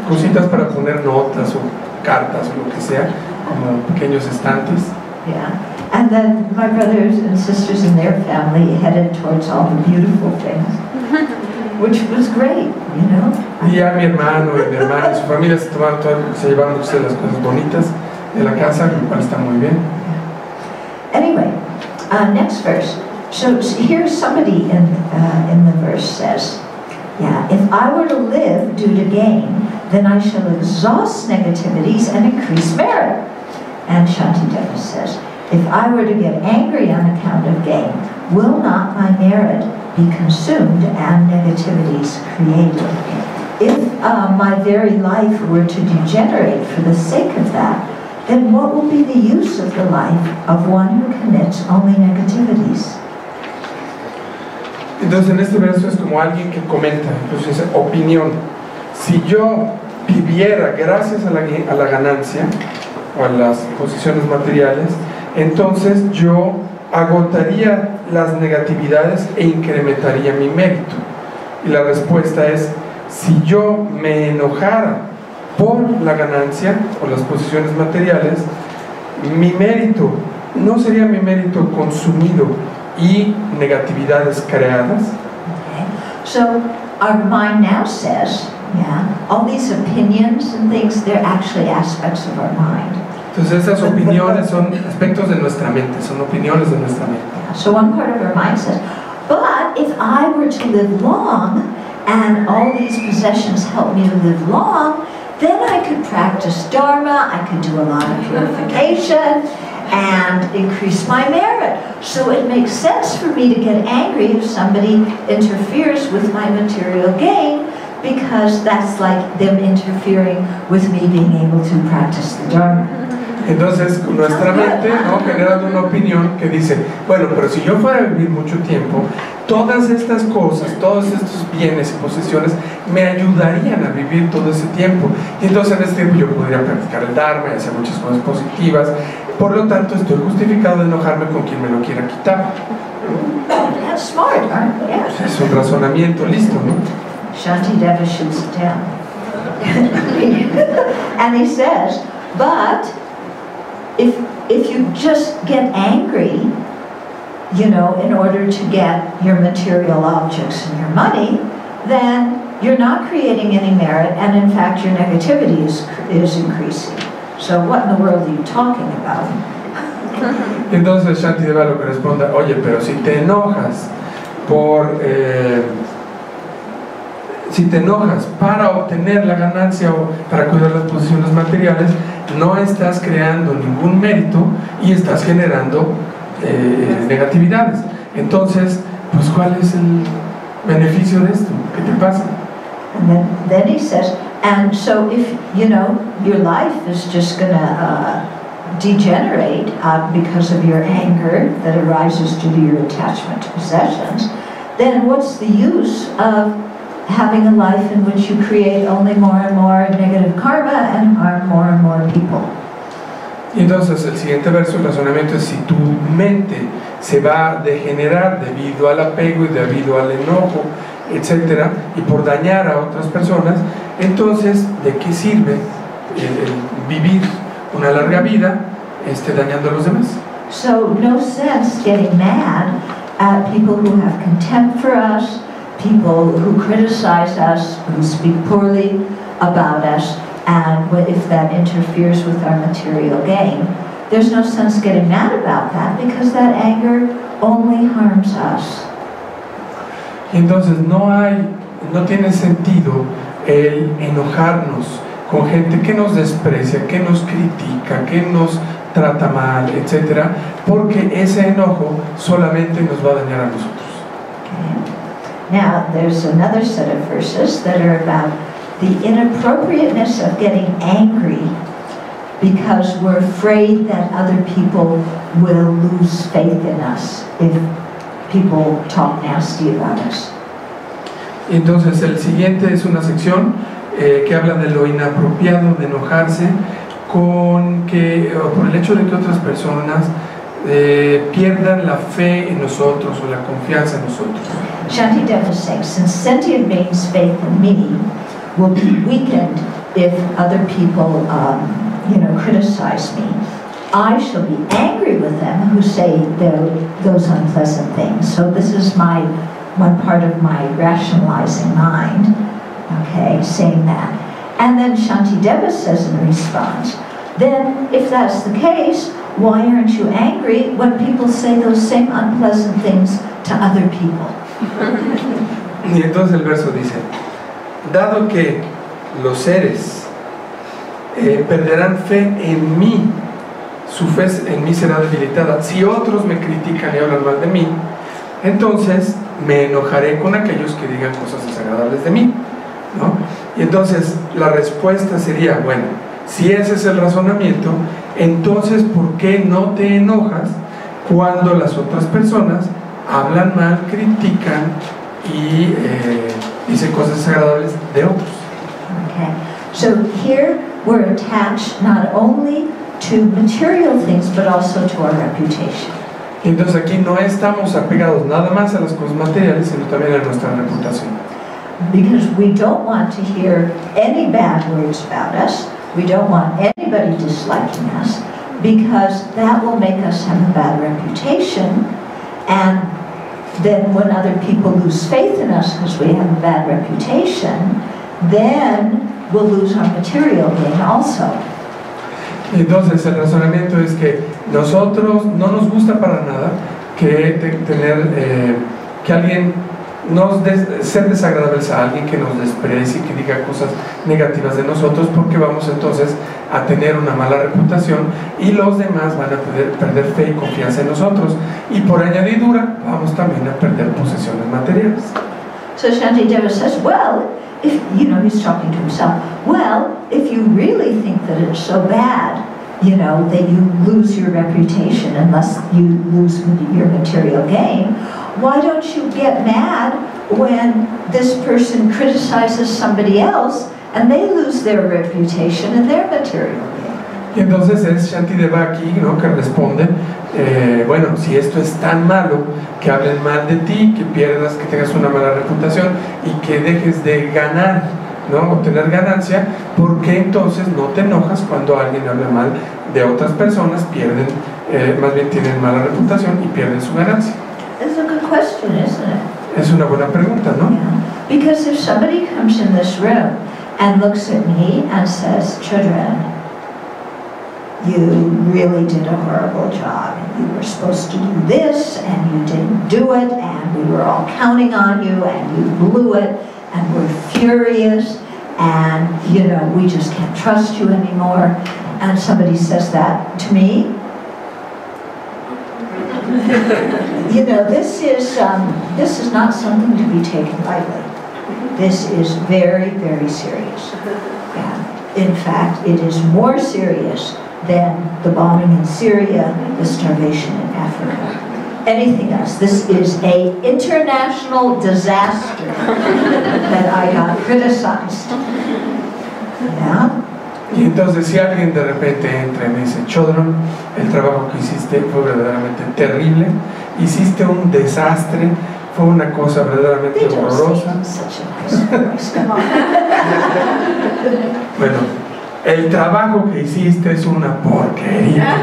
cositas para poner notas o cartas o lo que sea, como pequeños estantes. Yeah, and then my brothers and sisters and their family headed towards all the beautiful things, which was great, you know. Y ya mi hermano y mi hermana y su familia se llevaron muchas de las cosas bonitas de la casa, lo cual está muy bien. Anyway, next verse. So here's somebody in the verse says, yeah, if I were to live due to gain, then I shall exhaust negativities and increase merit. And Shantideva says, if I were to get angry on account of gain, will not my merit be consumed and negativities created? If my very life were to degenerate for the sake of that, then what will be the use of the life of one who commits only negativities? Entonces en este verso es como alguien que comenta, entonces dice opinión. Si yo viviera gracias a la ganancia o a las posiciones materiales, entonces yo agotaría las negatividades e incrementaría mi mérito. Y la respuesta es, si yo me enojara por la ganancia o las posiciones materiales, mi mérito no sería mi mérito consumido y negatividades creadas. Okay. So our mind now says, yeah, all these opinions and things, they're actually aspects of our mind. Entonces esas opiniones son aspectos de nuestra mente, son opiniones de nuestra mente. Yeah. So one part of our mind says, but if I were to live long and all these possessions help me to live long, then I could practice Dharma, I could do a lot of purification and increase my merit. So it makes sense for me to get angry if somebody interferes with my material gain, because that's like them interfering with me being able to practice the Dharma. Entonces nuestra mente, ¿no?, genera una opinión que dice, bueno, pero si yo fuera a vivir mucho tiempo, todas estas cosas, todos estos bienes y posesiones me ayudarían a vivir todo ese tiempo, y entonces en ese tiempo yo podría practicar el Dharma y hacer muchas cosas positivas. Por lo tanto estoy justificado de enojarme con quien me lo quiera quitar. That's smart, aren't they? Yeah. Es un razonamiento listo, ¿no? Shantideva shoots it down. And he says, but if you just get angry, you know, in order to get your material objects and your money, then you're not creating any merit, and in fact your negativity is increasing. So what in the world are you talking about? Entonces Shantideva lo que responde, oye, pero si te enojas para obtener la ganancia o para cuidar las posiciones materiales, no estás creando ningún mérito y estás generando negatividades. Entonces, pues ¿cuál es el beneficio de esto? ¿Qué te pasa? And then he says, and so if, you know, your life is just going to degenerate because of your anger that arises due to your attachment to possessions, then what's the use of having a life in which you create only more and more negative karma and harm more and more people? Y entonces el siguiente verso, el razonamiento es, si tu mente se va a degenerar debido al apego y debido al enojo, etcétera, y por dañar a otras personas, entonces ¿de qué sirve el vivir una larga vida dañando a los demás? So no sense getting mad at people who have contempt for us, people who criticize us, who speak poorly about us, and if that interferes with our material gain. There's no sense getting mad about that, because that anger only harms us. Y entonces no tiene sentido el enojarnos con gente que nos desprecia, que nos critica, que nos trata mal, etcétera, porque ese enojo solamente nos va a dañar a nosotros. Okay. Now, there's another set of verses that are about the inappropriateness of getting angry because we're afraid that other people will lose faith in us if people talk nasty about us. Y entonces el siguiente es una sección que habla de lo inapropiado de enojarse por el hecho de que otras personas pierdan la fe en nosotros o la confianza en nosotros. Shantideva is saying, since sentient beings' faith in me will be weakened if other people, criticize me, I shall be angry with them who say those unpleasant things. So this is one part of my rationalizing mind, okay, saying that. And then Shantideva says in response, then if that's the case, why aren't you angry when people say those same unpleasant things to other people? Y entonces el verso dice, dado que los seres perderán fe en mí, su fe en mí será debilitada. Si otros me critican y hablan mal de mí, entonces me enojaré con aquellos que digan cosas desagradables de mí, ¿no? Y entonces la respuesta sería, bueno, si ese es el razonamiento, entonces ¿por qué no te enojas cuando las otras personas hablan mal, critican y dicen cosas desagradables de otros. Okay. So here we're attached not only to material things but also to our reputation. Entonces aquí no estamos apegados nada más a las cosas materiales, sino también a nuestra reputación. Because we don't want to hear any bad words about us. We don't want anybody disliking us, because that will make us have a bad reputation. And then when other people lose faith in us because we have a bad reputation, then we'll lose our material gain also. Entonces el razonamiento es que nosotros no nos gusta para nada que tener que alguien ser desagradables a alguien, que nos desprecie, que diga cosas negativas de nosotros, porque vamos entonces a tener una mala reputación y los demás van a perder fe y confianza en nosotros, y por añadidura vamos también a perder posesiones materiales. So Shantideva says, well, if, he's talking to himself, well, if you really think that it's so bad, that you lose your reputation unless you lose your material gain, why don't you get mad when this person criticizes somebody else and they lose their reputation and their material gain? Y entonces es Shantideva aquí, que responde, bueno, si esto es tan malo, que hablen mal de ti, que pierdas, que tengas una mala reputación y que dejes de ganar, obtener ganancia, ¿por qué entonces no te enojas cuando alguien habla mal de otras personas, más bien tienen mala reputación y pierden su ganancia? It's a good question, isn't it? Es una buena pregunta, ¿no? Yeah. Because if somebody comes in this room and looks at me and says, Chudran, you really did a horrible job. You were supposed to do this and you didn't do it, and we were all counting on you and you blew it, and we're furious, and we just can't trust you anymore, and somebody says that to me, this is not something to be taken lightly. This is very, very serious. And in fact, it is more serious than the bombing in Syria, the starvation in Africa, anything else. This is an international disaster that I got criticized. Yeah? Y entonces si alguien de repente entra y me dice, Chodron, el trabajo que hiciste fue verdaderamente terrible, hiciste un desastre, fue una cosa verdaderamente horrorosa. Bueno, el trabajo que hiciste es una porquería,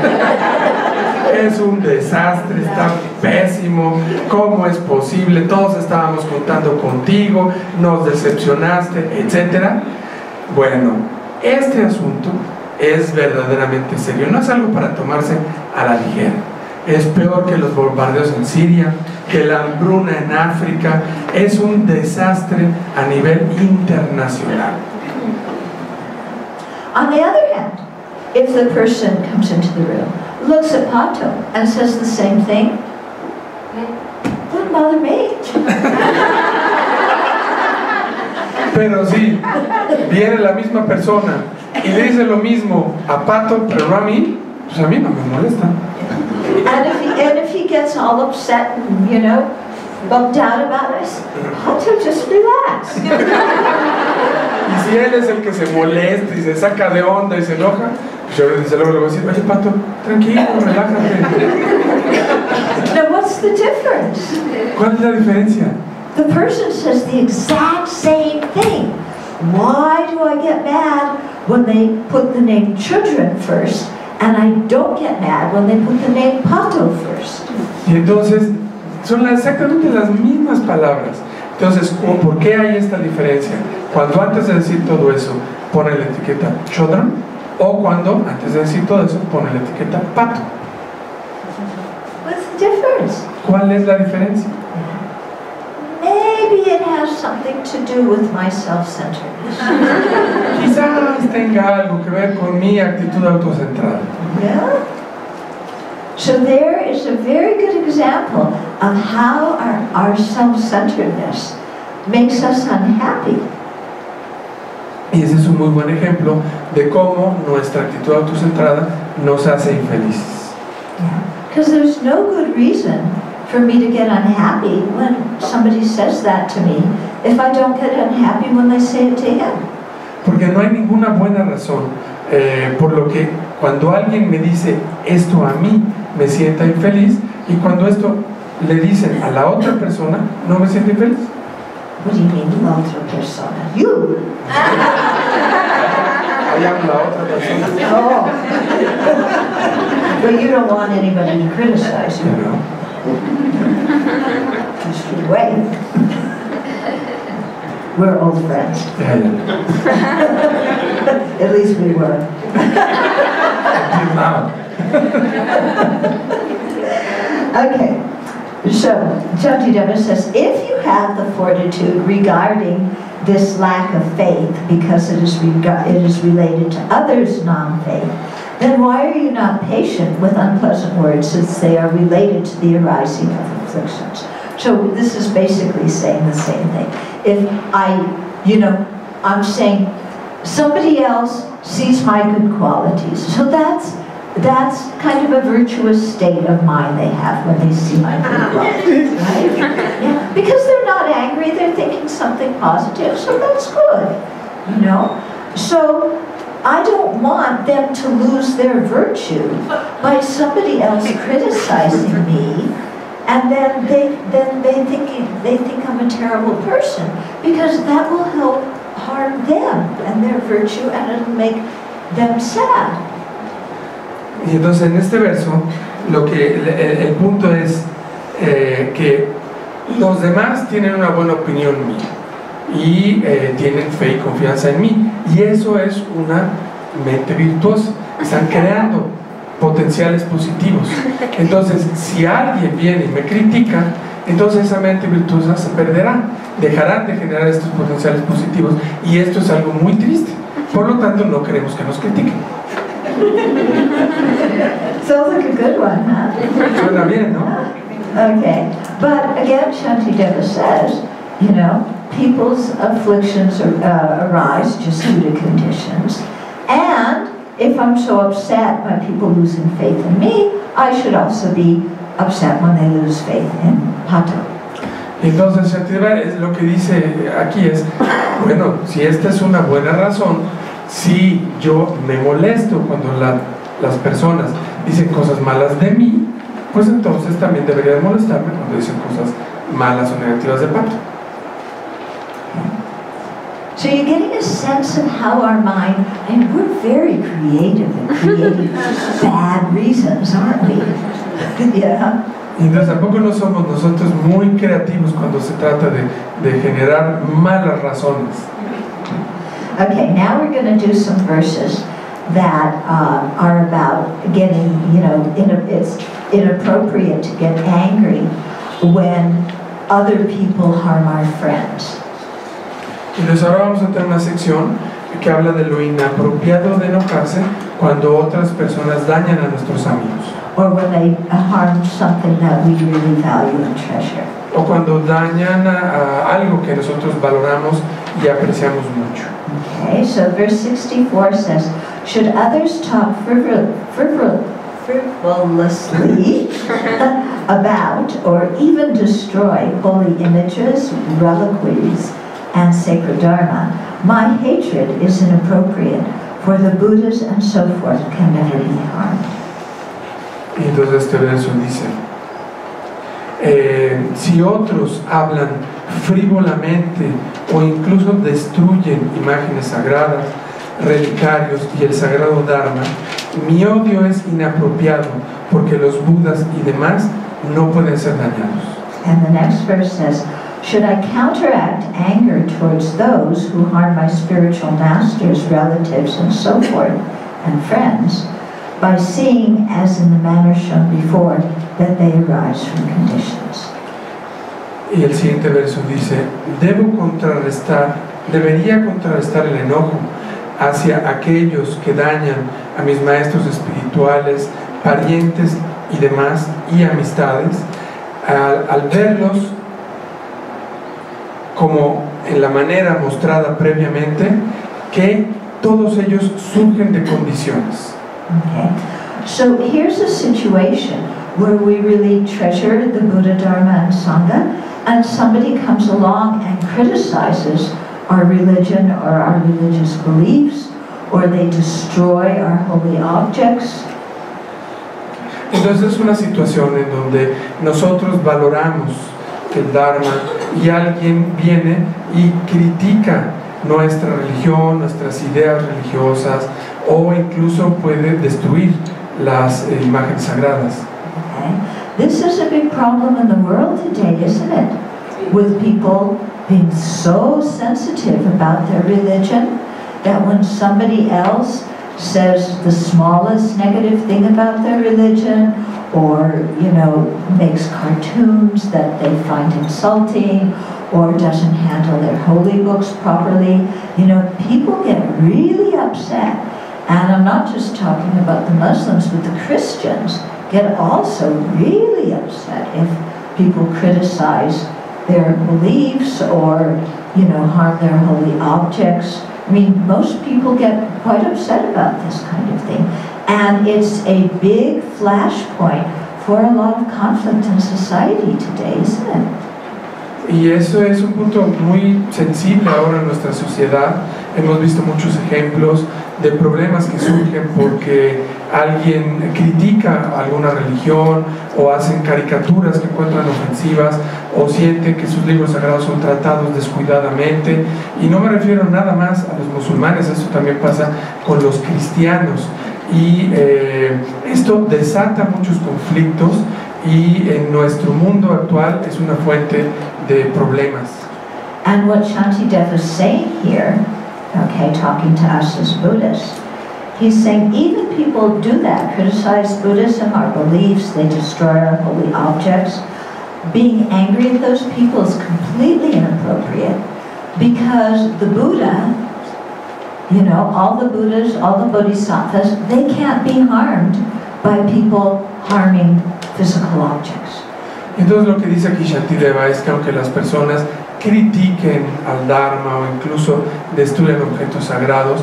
es un desastre, está pésimo, ¿cómo es posible? Todos estábamos contando contigo, nos decepcionaste, etc. Bueno, este asunto es verdaderamente serio, no es algo para tomarse a la ligera. Es peor que los bombardeos en Siria, que la hambruna en África, es un desastre a nivel internacional. On the other hand, if the person comes into the room, looks at Pato and says the same thing, wouldn't bother me. Pero si viene la misma persona y le dice lo mismo a Pato, pero no a mí, pues a mí no me molesta. And if he gets all upset and, bummed out about us, Pato, just relax. Y si él es el que se molesta y se saca de onda y se enoja, pues yo desde luego le voy a decir, oye Pato, tranquilo, relájate. Now what's the difference? ¿Cuál es la diferencia? The person says the exact same thing. Why do I get mad when they put the name children first, and I don't get mad when they put the name Pato first? Y entonces son exactamente las mismas palabras. Entonces, ¿por qué hay esta diferencia? Cuando antes de decir todo eso pone la etiqueta Chodron, o cuando antes de decir todo eso pone la etiqueta Pato. What's the difference? ¿Cuál es la diferencia? Maybe it has something to do with my self-centeredness. Quizás tenga algo que ver con mi actitud autocentrada. Yeah? So there is a very good example of how our self-centeredness makes us unhappy. Y ese es un muy buen ejemplo de cómo nuestra actitud autocentrada nos hace infelices. Because there's no good reason for me to get unhappy when somebody says that to me if I don't get unhappy when they say it to him. Porque no hay ninguna buena razón por lo que cuando alguien me dice esto a mí me sienta infeliz, y cuando esto le dicen a la otra persona no me siento infeliz. What do you mean, la otra persona? You! I am la otra persona. Oh. But you don't want anybody to criticize you. No. Just wait. We're old friends. At least we were. Until now. Okay. So, Shantideva says, if you have the fortitude regarding this lack of faith because it is related to others' non-faith, then why are you not patient with unpleasant words since they are related to the arising of afflictions? So this is basically saying the same thing. If I'm saying somebody else sees my good qualities, so that's kind of a virtuous state of mind they have when they see my good qualities, right? Yeah. Because they're not angry, they're thinking something positive, so that's good, you know? So I don't want them to lose their virtue by somebody else criticizing me, and then they think I'm a terrible person, because that will help harm them and their virtue, and it'll make them sad. Y entonces en este verso el punto es que los demás tienen una buena opinión mía y tienen fe y confianza en mí, y eso es una mente virtuosa. Están creando potenciales positivos. Entonces si alguien viene y me critica, entonces esa mente virtuosa se perderá, dejarán de generar estos potenciales positivos, y esto es algo muy triste. Por lo tanto, no queremos que nos critiquen. Sounds like a good one, huh? Suena bien, ¿no? Okay, but again, Shantideva says, people's afflictions arise just due to conditions, and if I'm so upset by people losing faith in me, I should also be upset when they lose faith in Pata. Entonces, Shantideva lo que dice aquí es, bueno, si esta es una buena razón, si yo me molesto cuando las personas dicen cosas malas de mí, pues entonces también debería de molestarme cuando dicen cosas malas o negativas de Pata. So you're getting a sense of how our mind, and we're very creative in creating bad reasons, aren't we? Yeah. Y entonces tampoco no somos nosotros muy creativos cuando se trata de generar malas razones. Okay, now we're going to do some verses that are about getting, it's inappropriate to get angry when other people harm our friends. Entonces ahora vamos a tener una sección que habla de lo inapropiado de enojarse cuando otras personas dañan a nuestros amigos. Or when they harm something that we really value and treasure. O cuando dañan a algo que nosotros valoramos y apreciamos mucho. Okay, so verse 64 says, should others talk frivolously about or even destroy holy images, reliquaries, and sacred dharma, my hatred is inappropriate, for the Buddhas and so forth can never be harmed. Y entonces este verso dice, si otros hablan frívolamente o incluso destruyen imágenes sagradas, relicarios y el sagrado Dharma, mi odio es inapropiado porque los Budas y demás no pueden ser dañados. And the next verse says, should I counteract anger towards those who harm my spiritual masters, relatives, and so forth, and friends, by seeing, as in the manner shown before, that they arise from conditions? Y el siguiente verso dice, debería contrarrestar el enojo hacia aquellos que dañan a mis maestros espirituales, parientes y demás, y amistades, al verlos como en la manera mostrada previamente, que todos ellos surgen de condiciones. Okay. So here's a situation where we really treasure the Buddha, Dharma, and Sangha, and somebody comes along and criticizes our religion or our religious beliefs, or they destroy our holy objects. Entonces es una situación en donde nosotros valoramos el Dharma y alguien viene y critica nuestra religión, nuestras ideas religiosas, o incluso puede destruir las imágenes sagradas. Okay. This is a big problem in the world today, isn't it? With people being so sensitive about their religion that when somebody else says the smallest negative thing about their religion, or, you know, makes cartoons that they find insulting, or doesn't handle their holy books properly, you know, people get really upset. And I'm not just talking about the Muslims, but the Christians get also really upset if people criticize their beliefs or, you know, harm their holy objects. I mean, most people get quite upset about this kind of thing. And it's a big flashpoint for a lot of conflict in society today, isn't it? Y eso es un punto muy sensible ahora en nuestra sociedad. Hemos visto muchos ejemplos de problemas que surgen porque alguien critica alguna religión o hacen caricaturas que encuentran ofensivas o sienten que sus libros sagrados son tratados descuidadamente. Y no me refiero nada más a los musulmanes, eso también pasa con los cristianos. Y esto desata muchos conflictos y en nuestro mundo actual es una fuente de problemas. And what Shantideva is saying here, okay, talking to us as Buddhists, he's saying even people do that, criticize Buddhism, our beliefs, they destroy our holy objects. Being angry at those people is completely inappropriate because the Buddha, you know, all the Buddhas, all the Bodhisattvas, they can't be harmed by people harming physical objects. Entonces lo que dice aquí Shantideva es que aunque las personas critiquen al Dharma o incluso destruyan objetos sagrados,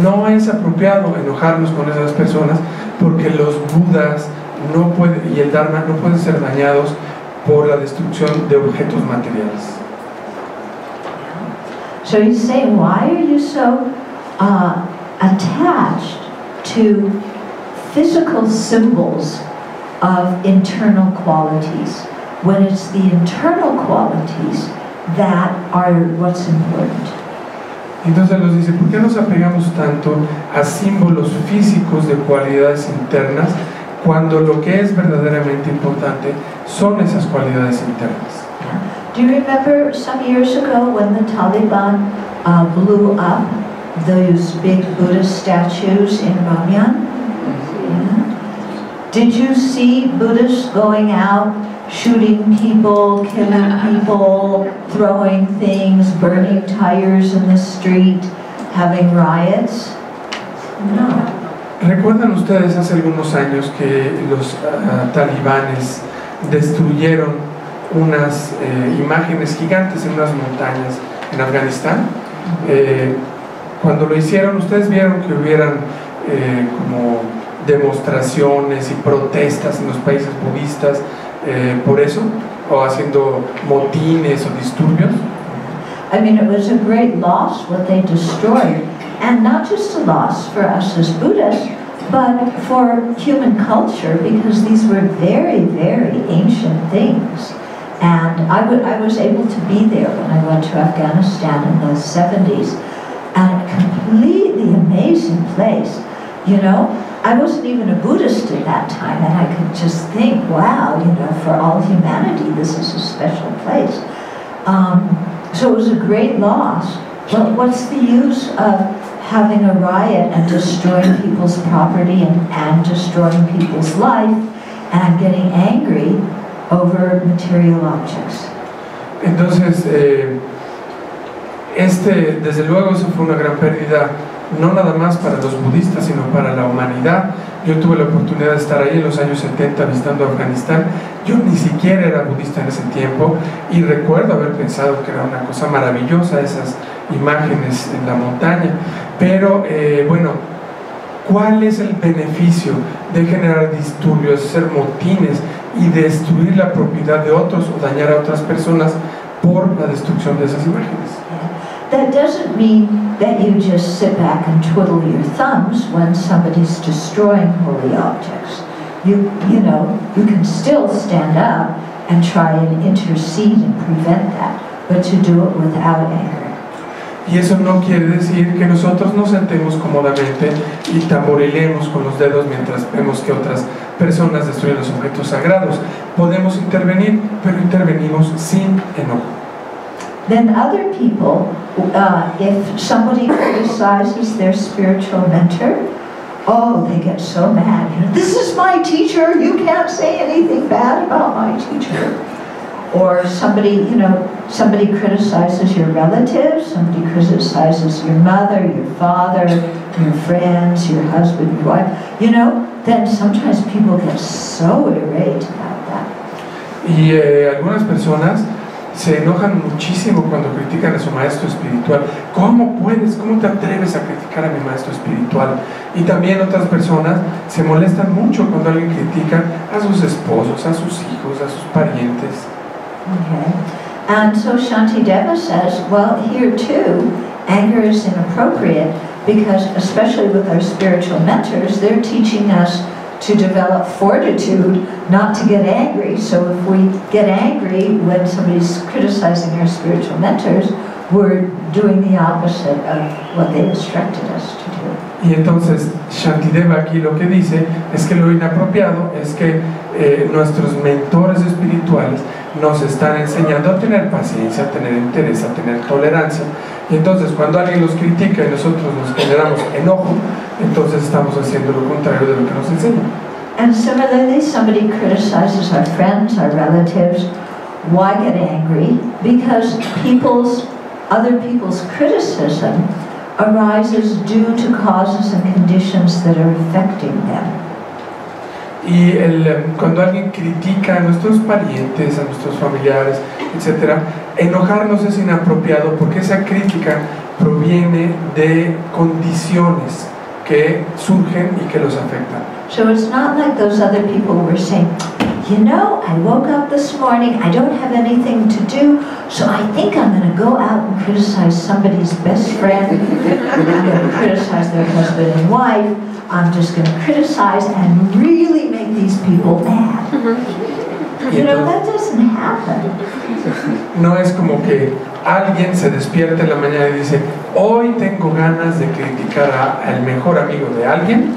no es apropiado enojarnos con esas personas porque los Budas no pueden, y el Dharma no pueden ser dañados por la destrucción de objetos materiales. So he's saying, why are you so attached to physical symbols of internal qualities when it's the internal qualities that are what's important? Entonces nos dice, ¿por qué nos apegamos tanto a símbolos físicos de cualidades internas cuando lo que es verdaderamente importante son esas cualidades internas? Do you remember some years ago when the Taliban blew up those big Buddhist statues in Bamiyan? Yeah. Did you see Buddhists going out, shooting people, killing people, throwing things, burning tires in the street, having riots? No. ¿Recuerdan ustedes hace algunos años que los talibanes destruyeron unas imágenes gigantes en unas montañas en Afganistán? Cuando lo hicieron, ustedes vieron que hubieran como demostraciones y protestas en los países budistas por eso, o haciendo motines o disturbios. I mean, it was a great loss what they destroyed, and not just a loss for us as Buddhists, but for human culture, because these were very, very ancient things. And I was able to be there when I went to Afghanistan in the 70s, and a completely amazing place. You know, I wasn't even a Buddhist at that time, and I could just think, wow, you know, for all humanity, this is a special place. So it was a great loss. But what's the use of having a riot and destroying people's property and destroying people's life and getting angry over material objects? Entonces, desde luego eso fue una gran pérdida, no nada más para los budistas, sino para la humanidad. Yo tuve la oportunidad de estar ahí en los años 70 visitando Afganistán. Yo ni siquiera era budista en ese tiempo y recuerdo haber pensado que era una cosa maravillosa esas imágenes en la montaña. Pero bueno, ¿Cuál es el beneficio de generar disturbios, hacer motines y destruir la propiedad de otros o dañar a otras personas por la destrucción de esas imágenes? That doesn't mean that you just sit back and twiddle your thumbs when somebody's destroying holy objects. You can still stand up and try and intercede and prevent that, but to do it without anger. Y eso no quiere decir que nosotros nos sentemos cómodamente y tamborilemos con los dedos mientras vemos que otras personas destruyen los objetos sagrados. Podemos intervenir, pero intervenimos sin enojo. Then other people, if somebody criticizes their spiritual mentor, oh, they get so mad. This is my teacher. You can't say anything bad about my teacher. Or somebody criticizes your relatives, somebody criticizes your mother, your father, your friends, your husband, your wife, then sometimes people get so irate about that. Y algunas personas se enojan muchísimo cuando critican a su maestro espiritual. ¿Cómo te atreves a criticar a mi maestro espiritual? Y también otras personas se molestan mucho cuando alguien critica a sus esposos, a sus hijos, a sus parientes. Okay. And so Shantideva says, well, here too, anger is inappropriate because, especially with our spiritual mentors, they're teaching us to develop fortitude, not to get angry. So if we get angry when somebody's criticizing our spiritual mentors, we're doing the opposite of what they instructed us to do. Y entonces Shantideva aquí lo que dice es que lo inapropiado es que nuestros mentores espirituales nos están enseñando a tener paciencia, a tener interés, a tener tolerancia. Y entonces cuando alguien los critica y nosotros nos generamos enojo, entonces estamos haciendo lo contrario de lo que nos enseñan. And similarly, somebody criticizes our friends, our relatives. Why get angry? Because other people's criticism arises due to causes and conditions that are affecting them. Y cuando alguien critica a nuestros parientes, a nuestros familiares, etc., enojarnos es inapropiado porque esa crítica proviene de condiciones que surgen y que los afectan. So it's not like those other people were saying, I woke up this morning, I don't have anything to do, so I think I'm going to go out and criticize somebody's best friend. I'm going to criticize their husband and wife. I'm just going to criticize and really make these people mad. That doesn't happen. No es como que alguien se despierta en la mañana y dice, hoy tengo ganas de criticar al mejor amigo de alguien,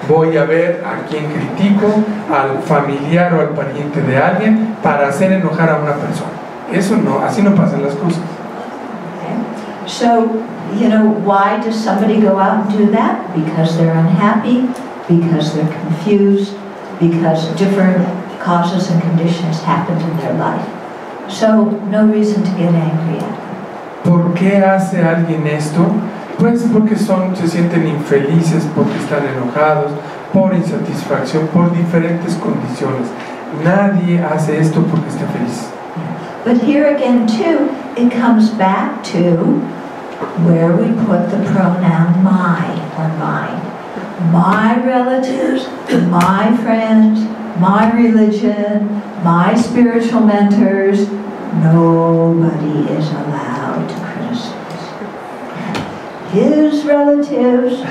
voy a ver a quién critico, al familiar o al pariente de alguien para hacer enojar a una persona. Eso no, así no pasan las cosas. Okay. So, why does somebody go out and do that? Because they're unhappy, because they're confused, because different causes and conditions happened in their life. So, no reason to get angry at them. ¿Por qué hace alguien esto? Pues porque se sienten infelices, porque están enojados, por insatisfacción, por diferentes condiciones. Nadie hace esto porque esté feliz. But here again too, it comes back to where we put the pronoun my or mine. My relatives, my friends, my religion, my spiritual mentors, nobody is allowed to criticize. His relatives,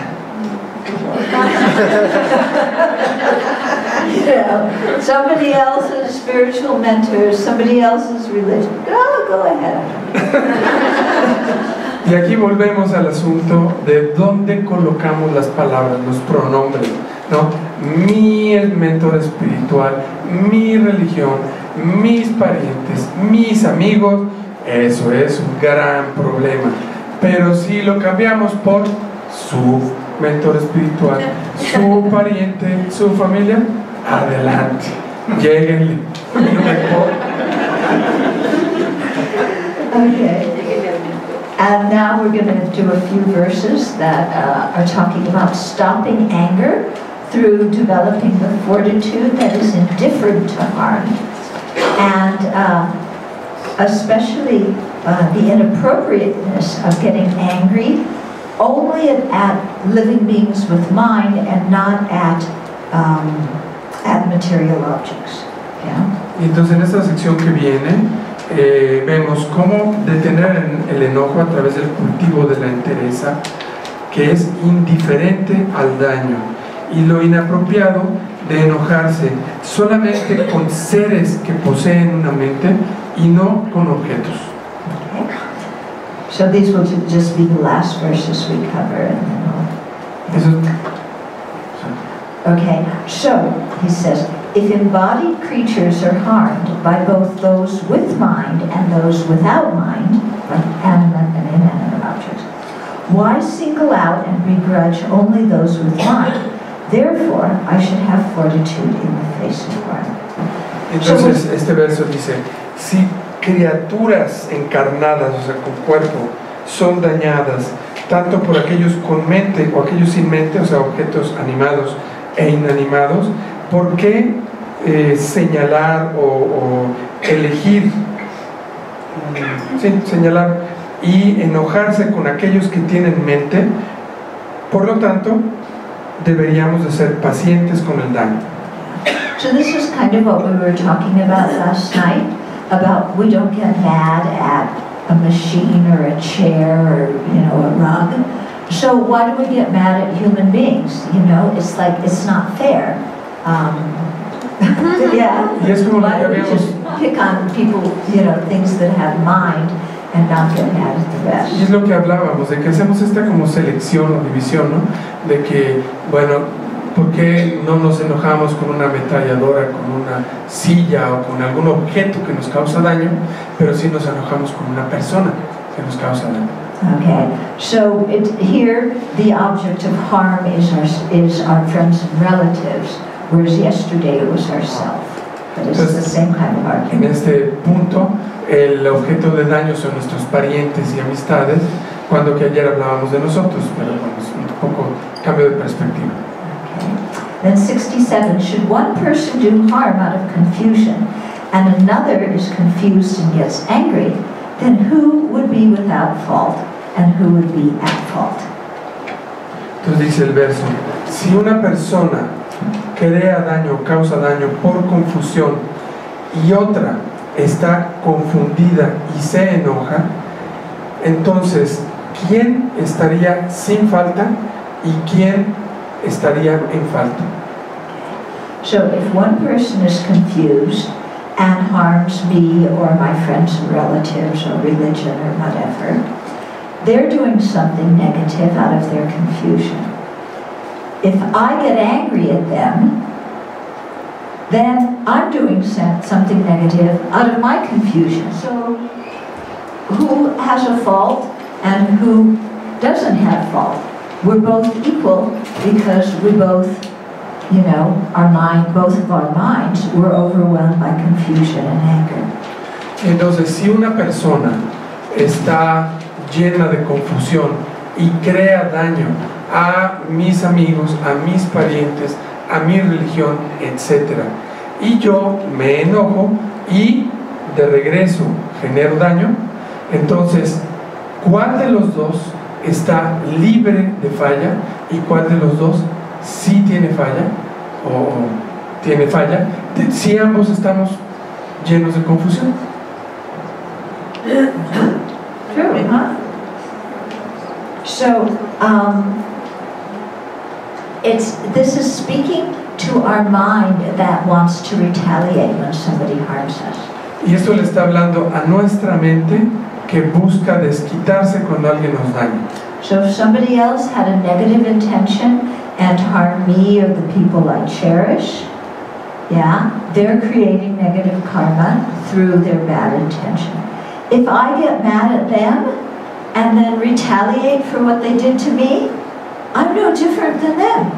somebody else's spiritual mentors, somebody else's religion. Go ahead. Y aquí volvemos al asunto de dónde colocamos las palabras, los pronombres, ¿no? Mi mentor espiritual, mi religión, mis parientes, mis amigos, eso es un gran problema. Pero si lo cambiamos por su mentor espiritual, su pariente, su familia, adelante, lléguenle, no me importa. Okay. And now we're going to do a few verses that are talking about stopping anger through developing the fortitude that is indifferent to harm, and especially the inappropriateness of getting angry only at living beings with mind and not at material objects. Yeah? Y entonces en esta sección que viene vemos cómo detener el enojo a través del cultivo de la entereza, que es indiferente al daño, y lo inapropiado de enojarse solamente con seres que poseen una mente y no con objetos. Okay. So these will just be the last verses we cover, and then we'll... Okay, so he says, if embodied creatures are harmed by both those with mind and those without mind, like animate and inanimate objects, why single out and begrudge only those with mind? Therefore, I should have fortitude in the face of harm. Entonces, este verso dice, si criaturas encarnadas, o sea, con cuerpo, son dañadas, tanto por aquellos con mente o aquellos sin mente, o sea, objetos animados e inanimados, ¿por qué señalar o elegir, señalar y enojarse con aquellos que tienen mente? Por lo tanto, deberíamos de ser pacientes con el daño. So this is kind of what we were talking about last night, about we don't get mad at a machine or a chair or, a rug. So why do we get mad at human beings? It's like, it's not fair. Yeah. Y es como Why lo que do we habíamos... just pick on people, things that have mind and not get mad at the rest? Y es lo que hablábamos, de que hacemos esta como selección o división, ¿no? De que, bueno, ¿por qué no nos enojamos con una ametralladora, con una silla o con algún objeto que nos causa daño, pero sí nos enojamos con una persona que nos causa daño? Okay, so here the object of harm is our friends and relatives, whereas yesterday it was ourselves. But it's the same kind of En argument. este punto, el objeto de daño son nuestros parientes y amistades, cuando que ayer hablábamos de nosotros, pero bueno, es un poco cambio de perspectiva. Okay. Then 67, should one person do harm out of confusion and another is confused and gets angry, then who would be without fault and who would be at fault? Entonces dice el verso, si una persona crea daño, causa daño por confusión y otra está confundida y se enoja, entonces, ¿quién estaría sin falta y quién estaría en falta? So if one person is confused and harms me or my friends and relatives or religion or whatever, they're doing something negative out of their confusion. If I get angry at them, then I'm doing something negative out of my confusion. So who has a fault and who doesn't have fault? We're both equal because we both, both of our minds were overwhelmed by confusion and anger. Entonces, si una persona está llena de confusión y crea daño a mis amigos, a mis parientes, a mi religión, etc., y yo me enojo y de regreso genero daño, entonces, ¿cuál de los dos está libre de falla y cuál de los dos sí tiene falla o tiene falla? Si ambos estamos llenos de confusión. True, huh? So, this is speaking to our mind that wants to retaliate when somebody harms us. Y esto le está hablando a nuestra mente que busca desquitarse cuando alguien nos daña. So if somebody else had a negative intention and harmed me or the people I cherish, they're creating negative karma through their bad intention. If I get mad at them and then retaliate for what they did to me, I'm no different than them.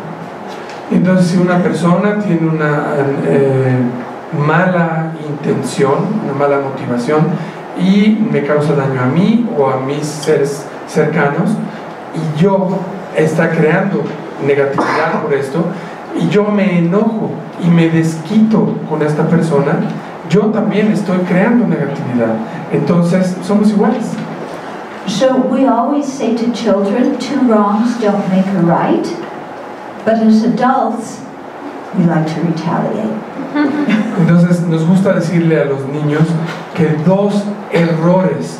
Entonces, si una persona tiene una mala intención, una mala motivación y me causa daño a mí o a mis seres cercanos y yo está creando negatividad por esto y yo me enojo y me desquito con esta persona, yo también estoy creando negatividad. Entonces somos iguales. So we always say to children, 2 wrongs don't make a right, but as adults, we like to retaliate. Entonces nos gusta decirle a los niños que 2 errores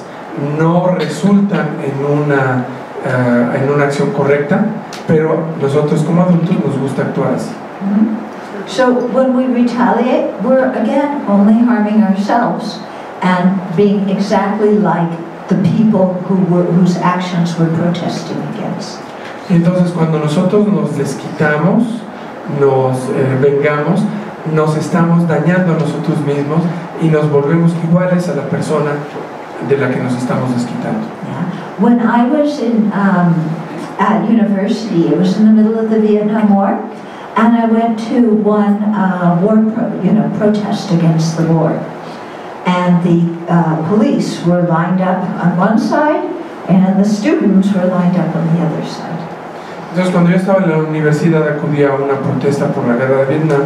no resultan en una acción correcta, pero nosotros como adultos nos gusta actuar así. So when we retaliate, we're again only harming ourselves and being exactly like the people whose actions we're protesting against. Entonces cuando nosotros nos desquitamos, nos vengamos, nos estamos dañando a nosotros mismos y nos volvemos iguales a la persona de la que nos estamos desquitando. Yeah. When I was at university, it was in the middle of the Vietnam War, and I went to one protest against the war. And the police were lined up on one side, and the students were lined up on the other side. Entonces, cuando yo estaba en la universidad, acudí a una protesta por la guerra de Vietnam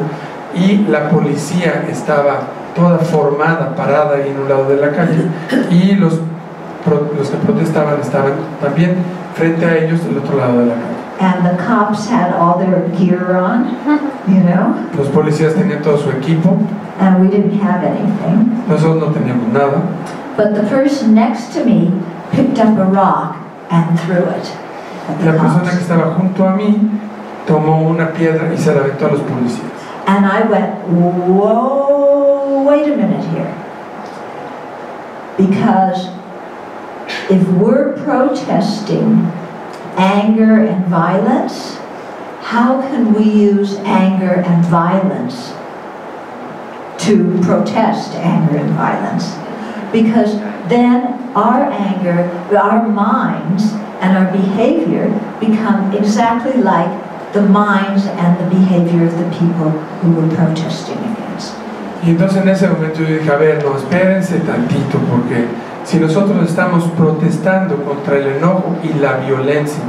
y la policía estaba toda formada, parada ahí en un lado de la calle, y los que protestaban estaban también frente a ellos del otro lado de la calle. And the cops had all their gear on, you know. Los policías tenían todo su equipo. And we didn't have anything. Nosotros no teníamos nada. But the person next to me picked up a rock and threw it at the La persona cops. que estaba junto a mí tomó una piedra y se la aventó a los policías. And I went, whoa, wait a minute here. Because if we're protesting anger and violence, how can we use anger and violence to protest anger and violence? Because then our anger, our minds, and our behavior become exactly like the minds and the behavior of the people who we're protesting against. Y entonces en ese momento yo dije, a ver, no, espérense tantito, porque si nosotros estamos protestando contra el enojo y la violencia,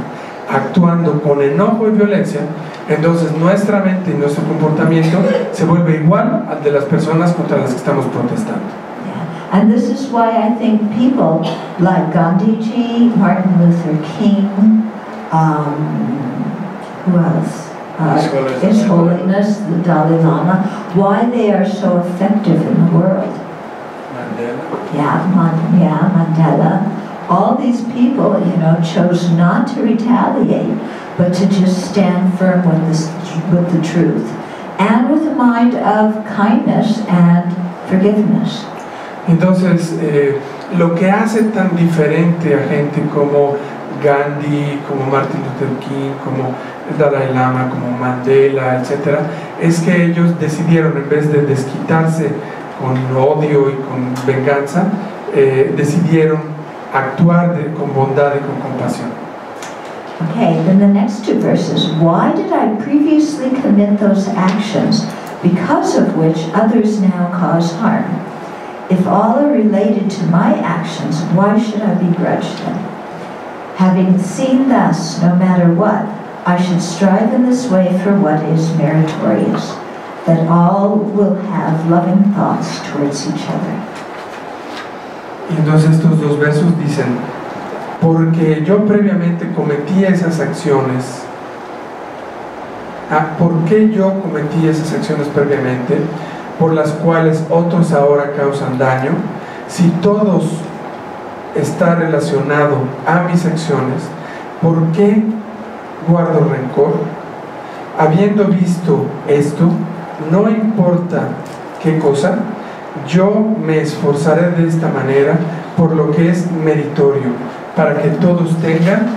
actuando con enojo y violencia, entonces nuestra mente y nuestro comportamiento se vuelve igual al de las personas contra las que estamos protestando. Yeah. And this is why I think people like Gandhiji, Martin Luther King, who else? His Holiness, the Dalai Lama, why they are so effective in the world. Mandela. Mandela. All these people, chose not to retaliate, but to just stand firm with the truth, and with a mind of kindness and forgiveness. Entonces, lo que hace tan diferente a gente como Gandhi, como Martin Luther King, como el Dalai Lama, como Mandela, etc., es que ellos decidieron, en vez de desquitarse con odio y con venganza, decidieron actuar con bondad y con compasión. Okay, then the next 2 verses. Why did I previously commit those actions, because of which others now cause harm? If all are related to my actions, why should I begrudge them? Having seen thus, no matter what, I should strive in this way for what is meritorious, that all will have loving thoughts towards each other. Y entonces estos 2 versos dicen, porque yo previamente cometí esas acciones. ¿Por qué yo cometí esas acciones previamente, por las cuales otros ahora causan daño? Si todos está relacionado a mis acciones, ¿por qué guardo rencor? Habiendo visto esto, no importa qué cosa, yo me esforzaré de esta manera por lo que es meritorio, para que todos tengan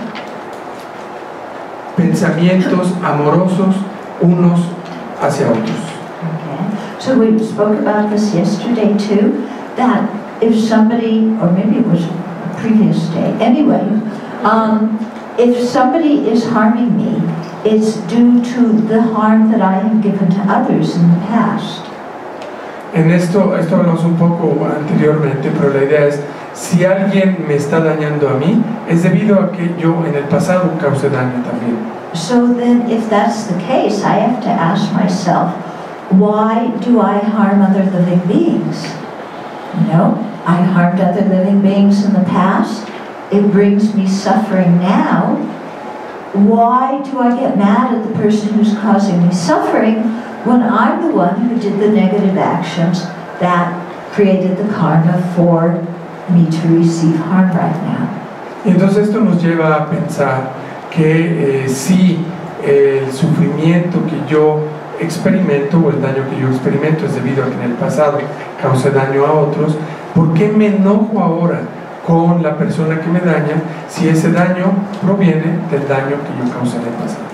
pensamientos amorosos unos hacia otros. Okay. So we spoke about this yesterday too, that if somebody, or maybe it was a previous day, anyway, if somebody is harming me, it's due to the harm that I have given to others in the past. En esto hablamos un poco anteriormente, pero la idea es, si alguien me está dañando a mí, es debido a que yo en el pasado causé daño también. So then, if that's the case, I have to ask myself, why do I harm other living beings? I harmed other living beings in the past. it brings me suffering now. Why do I get mad at the person who's causing me suffering when I'm the one who did the negative actions that created the karma for me to receive harm right now? Y entonces esto nos lleva a pensar que si el sufrimiento que yo experimento o el daño que yo experimento es debido a que en el pasado causé daño a otros, ¿por qué me enojo ahora con la persona que me daña si ese daño proviene del daño que yo causé en el pasado?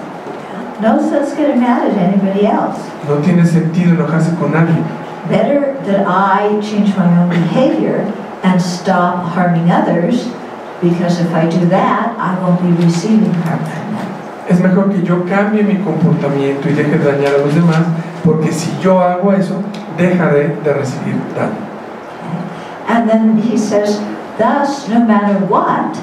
No sense getting mad at anybody else. No tiene sentido enojarse con nadie. Better that I change my own behavior and stop harming others, because if I do that, I won't be receiving harm from them. Es mejor que yo cambie mi comportamiento y deje de dañar a los demás, porque si yo hago eso, dejaré de recibir daño. And then he says, thus, no matter what,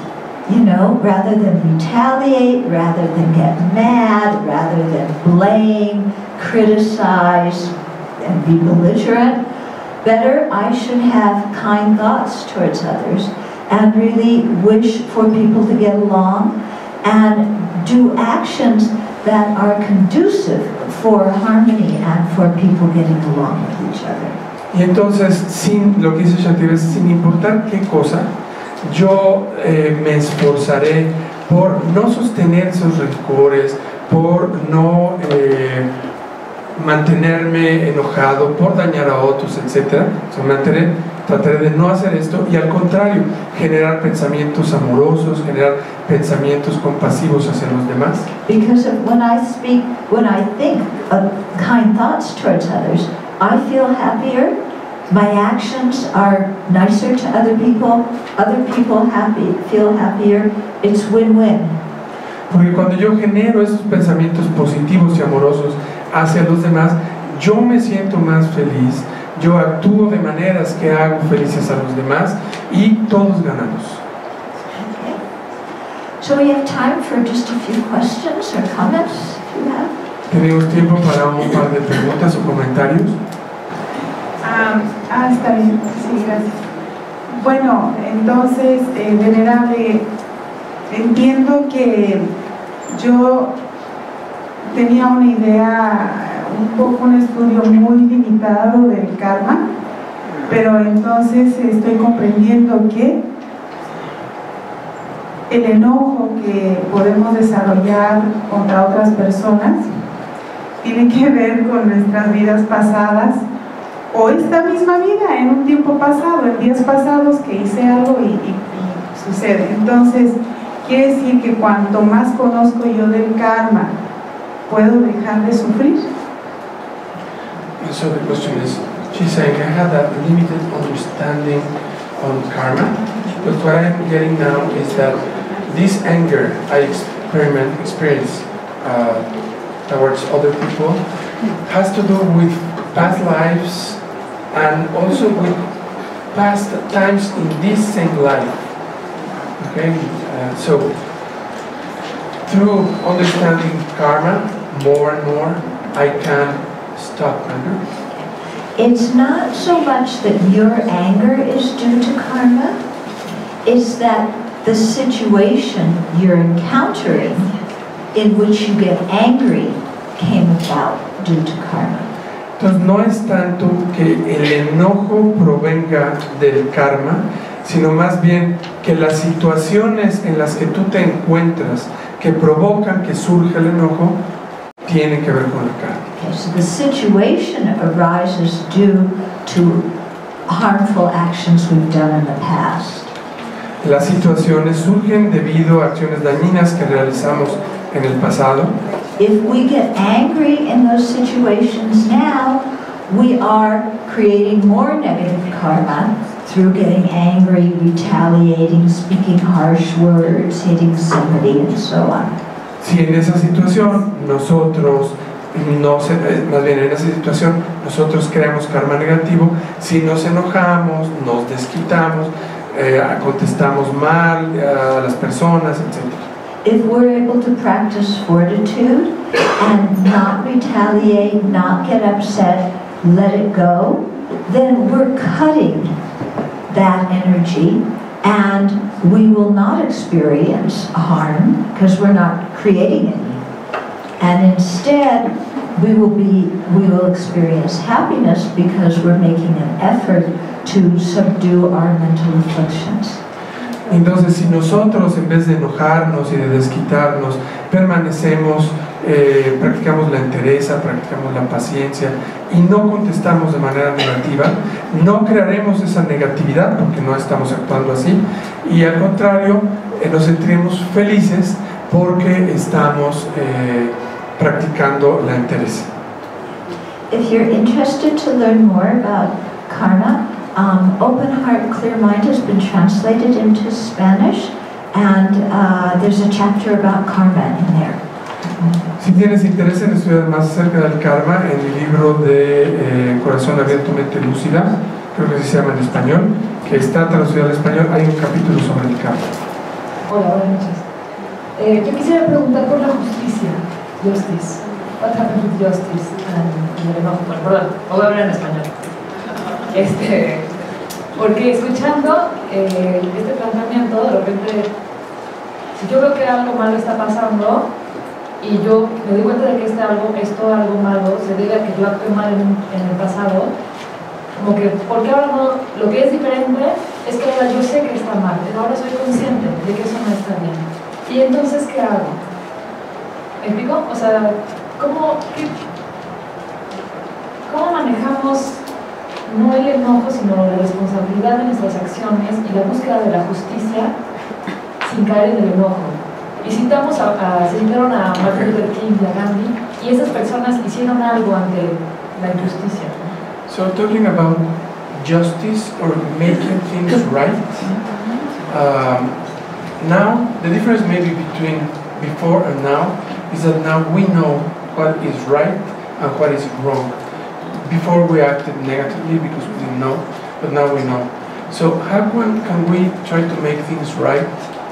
rather than retaliate, rather than get mad, rather than blame, criticize, and be belligerent, better I should have kind thoughts towards others and really wish for people to get along and do actions that are conducive for harmony and for people getting along with each other. Y entonces, lo que dice Shantideva, sin importar qué cosa, yo me esforzaré por no sostener esos rencores, por no mantenerme enojado, por dañar a otros, etc. Trataré de no hacer esto y al contrario, generar pensamientos amorosos, generar pensamientos compasivos hacia los demás. Because when I think of kind thoughts towards others, I feel happier, my actions are nicer to other people feel happier, it's win-win. Porque cuando yo genero esos pensamientos positivos y amorosos hacia los demás, yo me siento más feliz, yo actúo de maneras que hago felices a los demás y todos ganamos. Okay. So we have time for just a few questions or comments, if you have. Tenemos tiempo para un par de preguntas o comentarios. Está bien, sí, gracias. Bueno, entonces, venerable, entiendo que yo tenía una idea, un estudio muy limitado del karma, pero entonces estoy comprendiendo que el enojo que podemos desarrollar contra otras personas tiene que ver con nuestras vidas pasadas o esta misma vida en un tiempo pasado, en días pasados que hice algo y sucede. Entonces, quiere decir que cuanto más conozco yo del karma, ¿puedo dejar de sufrir? So the question is, she's saying, I had a limited understanding on karma, but what I'm getting now is that this anger I experience towards other people has to do with past lives and also with past times in this same life. Okay, so through understanding karma more and more, I can stop anger. It's not so much that your anger is due to karma, it's that the situation you're encountering in which you get angry came about due to karma. Entonces no es tanto que el enojo provenga del karma, sino más bien que las situaciones en las que tú te encuentras que provocan que surja el enojo tienen que ver con el karma. Okay, so the situation arises due to harmful actions we've done in the past. Las situaciones surgen debido a acciones dañinas que realizamos en el pasado. If we get angry in those situations now, we are creating more negative karma through getting angry, retaliating, speaking harsh words, hitting somebody, and so on. Si en esa situación nosotros más bien en esa situación nosotros creamos karma negativo, si nos enojamos, nos desquitamos, contestamos mal a las personas, etc. If we're able to practice fortitude and not retaliate, not get upset, let it go, then we're cutting that energy and we will not experience harm because we're not creating any. And instead, we will experience happiness because we're making an effort to subdue our mental afflictions. Entonces, si nosotros, en vez de enojarnos y de desquitarnos, permanecemos, practicamos la entereza, practicamos la paciencia y no contestamos de manera negativa, no crearemos esa negatividad porque no estamos actuando así, y al contrario, nos sentiremos felices porque estamos practicando la entereza. If you're interested to learn more about karma, Open Heart, Clear Mind has been translated into Spanish, and there's a chapter about karma in there. Si tienes interés en estudiar más acerca del karma, en el libro de Corazón Abierto, Mente Lúcida, creo que así se llama en español, que está traducido al español, hay un capítulo sobre el karma. Hola, buenas noches. Yo quisiera preguntar por la justicia, justice. What happens with justice? Bueno, perdón, voy a hablar en español. Porque escuchando este planteamiento, de repente, si yo veo que algo malo está pasando y yo me doy cuenta de que algo malo se debe a que yo actué mal en el pasado, como que, porque ahora no, lo que es diferente es que ahora yo sé que está mal, pero ahora soy consciente de que eso no está bien. Y entonces, ¿qué hago? ¿Me explico? O sea, ¿cómo manejamos no el enojo, sino la responsabilidad de nuestras acciones y la búsqueda de la justicia sin caer en el enojo? Y citaron a Martin Luther King y a Gandhi, y esas personas hicieron algo ante la injusticia. So talking about justice or making things right, now the difference maybe between before and now is that now we know what is right and what is wrong. Before we acted negatively because we didn't know, but now we know. So how can we try to make things right,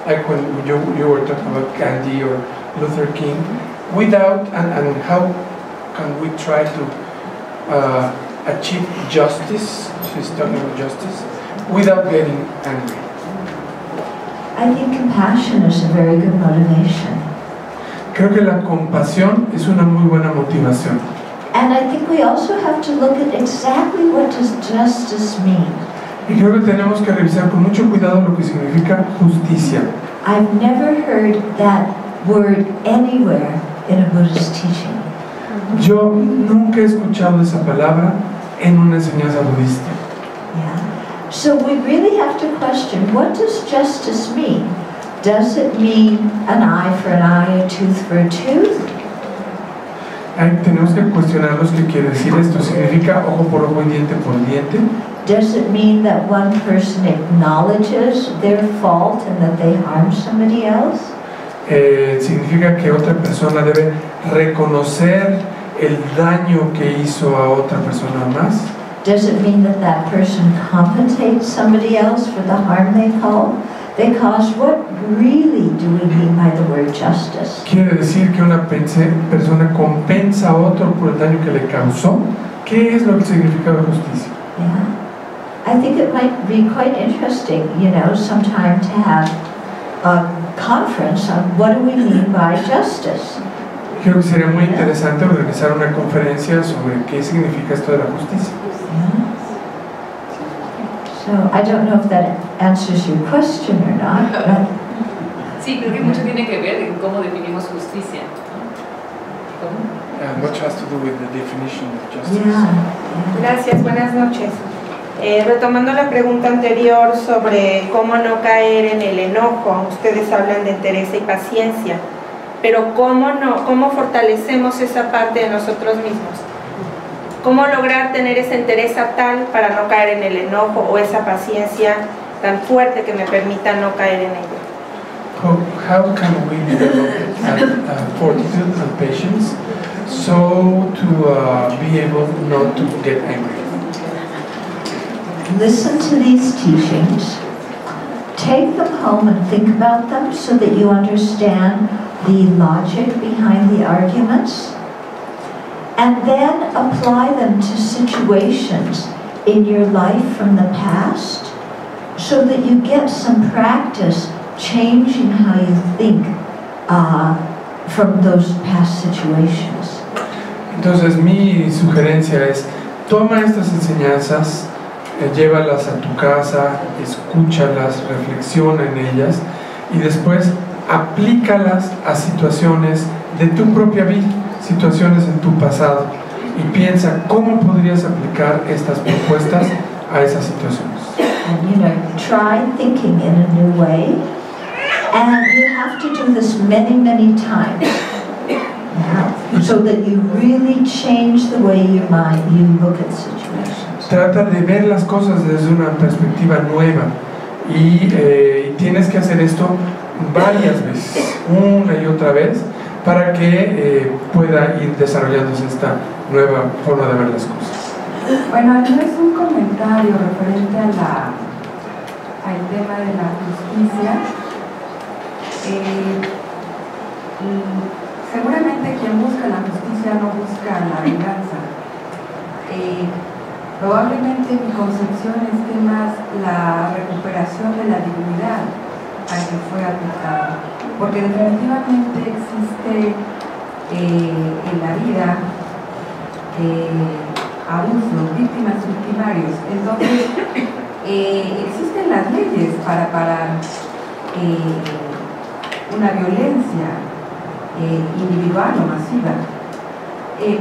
like when you were talking about Gandhi or Luther King, without, and how can we try to achieve justice, she's talking about justice, without getting angry? I think compassion is a very good motivation. Creo que la compasión es una muy buena motivación. And I think we also have to look at exactly what does justice mean. Y creo que tenemos que revisar con mucho cuidado lo que significa justicia. I've never heard that word anywhere in a Buddhist teaching. Yo nunca he escuchado esa palabra en una enseñanza budista. Yeah. So we really have to question, what does justice mean? Does it mean an eye for an eye, a tooth for a tooth? Tenemos que cuestionarnos qué quiere decir esto. ¿Significa ojo por ojo y diente por diente? Does it mean that one person acknowledges their fault and that they harm somebody else? ¿Significa que otra persona debe reconocer el daño que hizo a otra persona más? Does it mean that that person compensates somebody else for the harm they cause? What really do we mean by the word justice? ¿Quiere decir que una persona compensa a otro por el daño que le causó? ¿Qué es lo que significa la justicia? Yeah. I think it might be quite interesting, sometime to have a conference on what do we mean by justice. Creo que sería muy interesante organizar una conferencia sobre qué significa esto de la justicia. Yeah. So I don't know if that answers your question or not. But sí, creo que mucho tiene que ver en cómo definimos justicia. Much has to do with the definition of justice. yeah. Gracias, buenas noches. Retomando la pregunta anterior sobre cómo no caer en el enojo, ustedes hablan de entereza y paciencia, pero ¿cómo fortalecemos esa parte de nosotros mismos? ¿Cómo lograr tener esa entereza tal para no caer en el enojo o esa paciencia tan fuerte que me permita no caer en ello? How can we develop fortitude and patience so to be able not to get angry? Listen to these teachings, take them home and think about them so that you understand the logic behind the arguments, and then apply them to situations in your life from the past so that you get some practice changing how you think from those past situations. Entonces mi sugerencia es, toma estas enseñanzas, llévalas a tu casa, escúchalas, reflexiona en ellas y después aplícalas a situaciones de tu propia vida, situaciones en tu pasado, y piensa cómo podrías aplicar estas propuestas a esas situaciones. And try thinking in a new way, and you have to do this many, many times. So that you really change the way you look at situations. Trata de ver las cosas desde una perspectiva nueva y tienes que hacer esto varias veces, una y otra vez, para que pueda ir desarrollándose esta nueva forma de ver las cosas. Bueno, no es un comentario referente al tema de la justicia. Seguramente quien busca la justicia no busca la venganza. Probablemente mi concepción es que más la recuperación de la dignidad a que fue atacada, porque definitivamente existe en la vida abusos, víctimas y victimarios. Entonces existen las leyes para parar una violencia individual o masiva,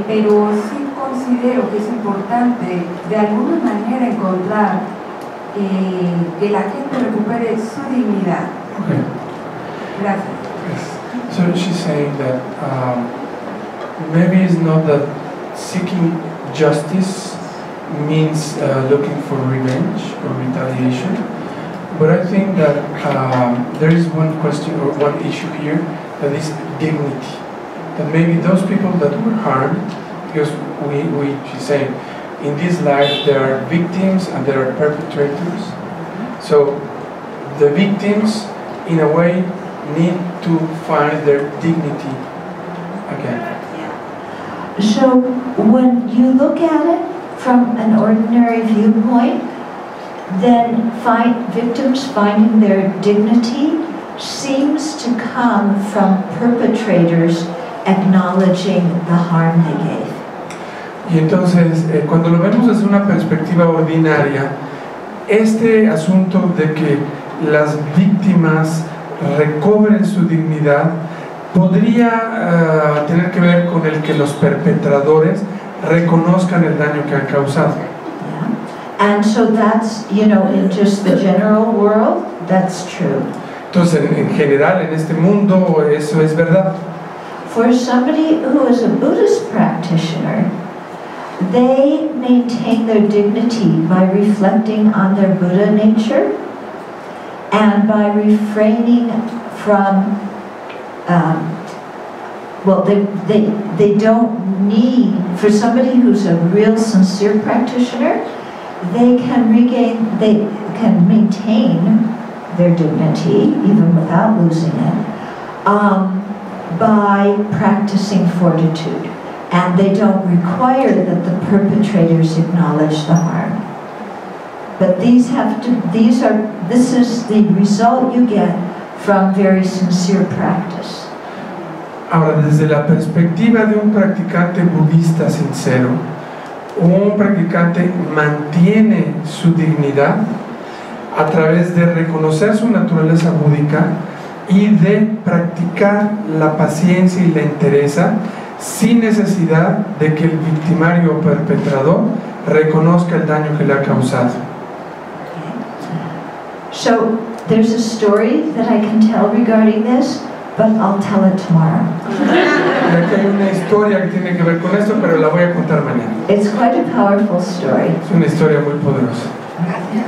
pero sí considero que es importante de alguna manera encontrar que la gente recupere su dignidad. Okay. Gracias. Yes. So she's saying that maybe it's not that seeking justice means looking for revenge or retaliation, but I think that there is one question or one issue here that is dignity. That maybe those people that were harmed, because she's saying, in this life there are victims and there are perpetrators. So the victims, in a way, need to find their dignity again. So when you look at it from an ordinary viewpoint, then victims finding their dignity seems to come from perpetrators acknowledging the harm they gave. Y entonces, cuando lo vemos desde una perspectiva ordinaria, este asunto de que las víctimas recobren su dignidad podría tener que ver con el que los perpetradores reconozcan el daño que han causado. Yeah. And so that's, in just the general world, that's true. Entonces, en general, en este mundo, eso es verdad. For somebody who is a Buddhist practitioner, they maintain their dignity by reflecting on their Buddha nature and by refraining from, they don't need, for somebody who's a real sincere practitioner, they can maintain their dignity, even without losing it, by practicing fortitude. And they don't require that the perpetrators acknowledge the harm. But this is the result you get from very sincere practice. Ahora, desde la perspectiva de un practicante budista sincero, un practicante mantiene su dignidad a través de reconocer su naturaleza búdica y de practicar la paciencia y la entereza sin necesidad de que el victimario o perpetrador reconozca el daño que le ha causado. So there's a story that I can tell regarding this, but I'll tell it tomorrow. Y aquí hay una historia que tiene que ver con esto, pero la voy a contar mañana. It's quite a powerful story. Es una historia muy poderosa. Gracias.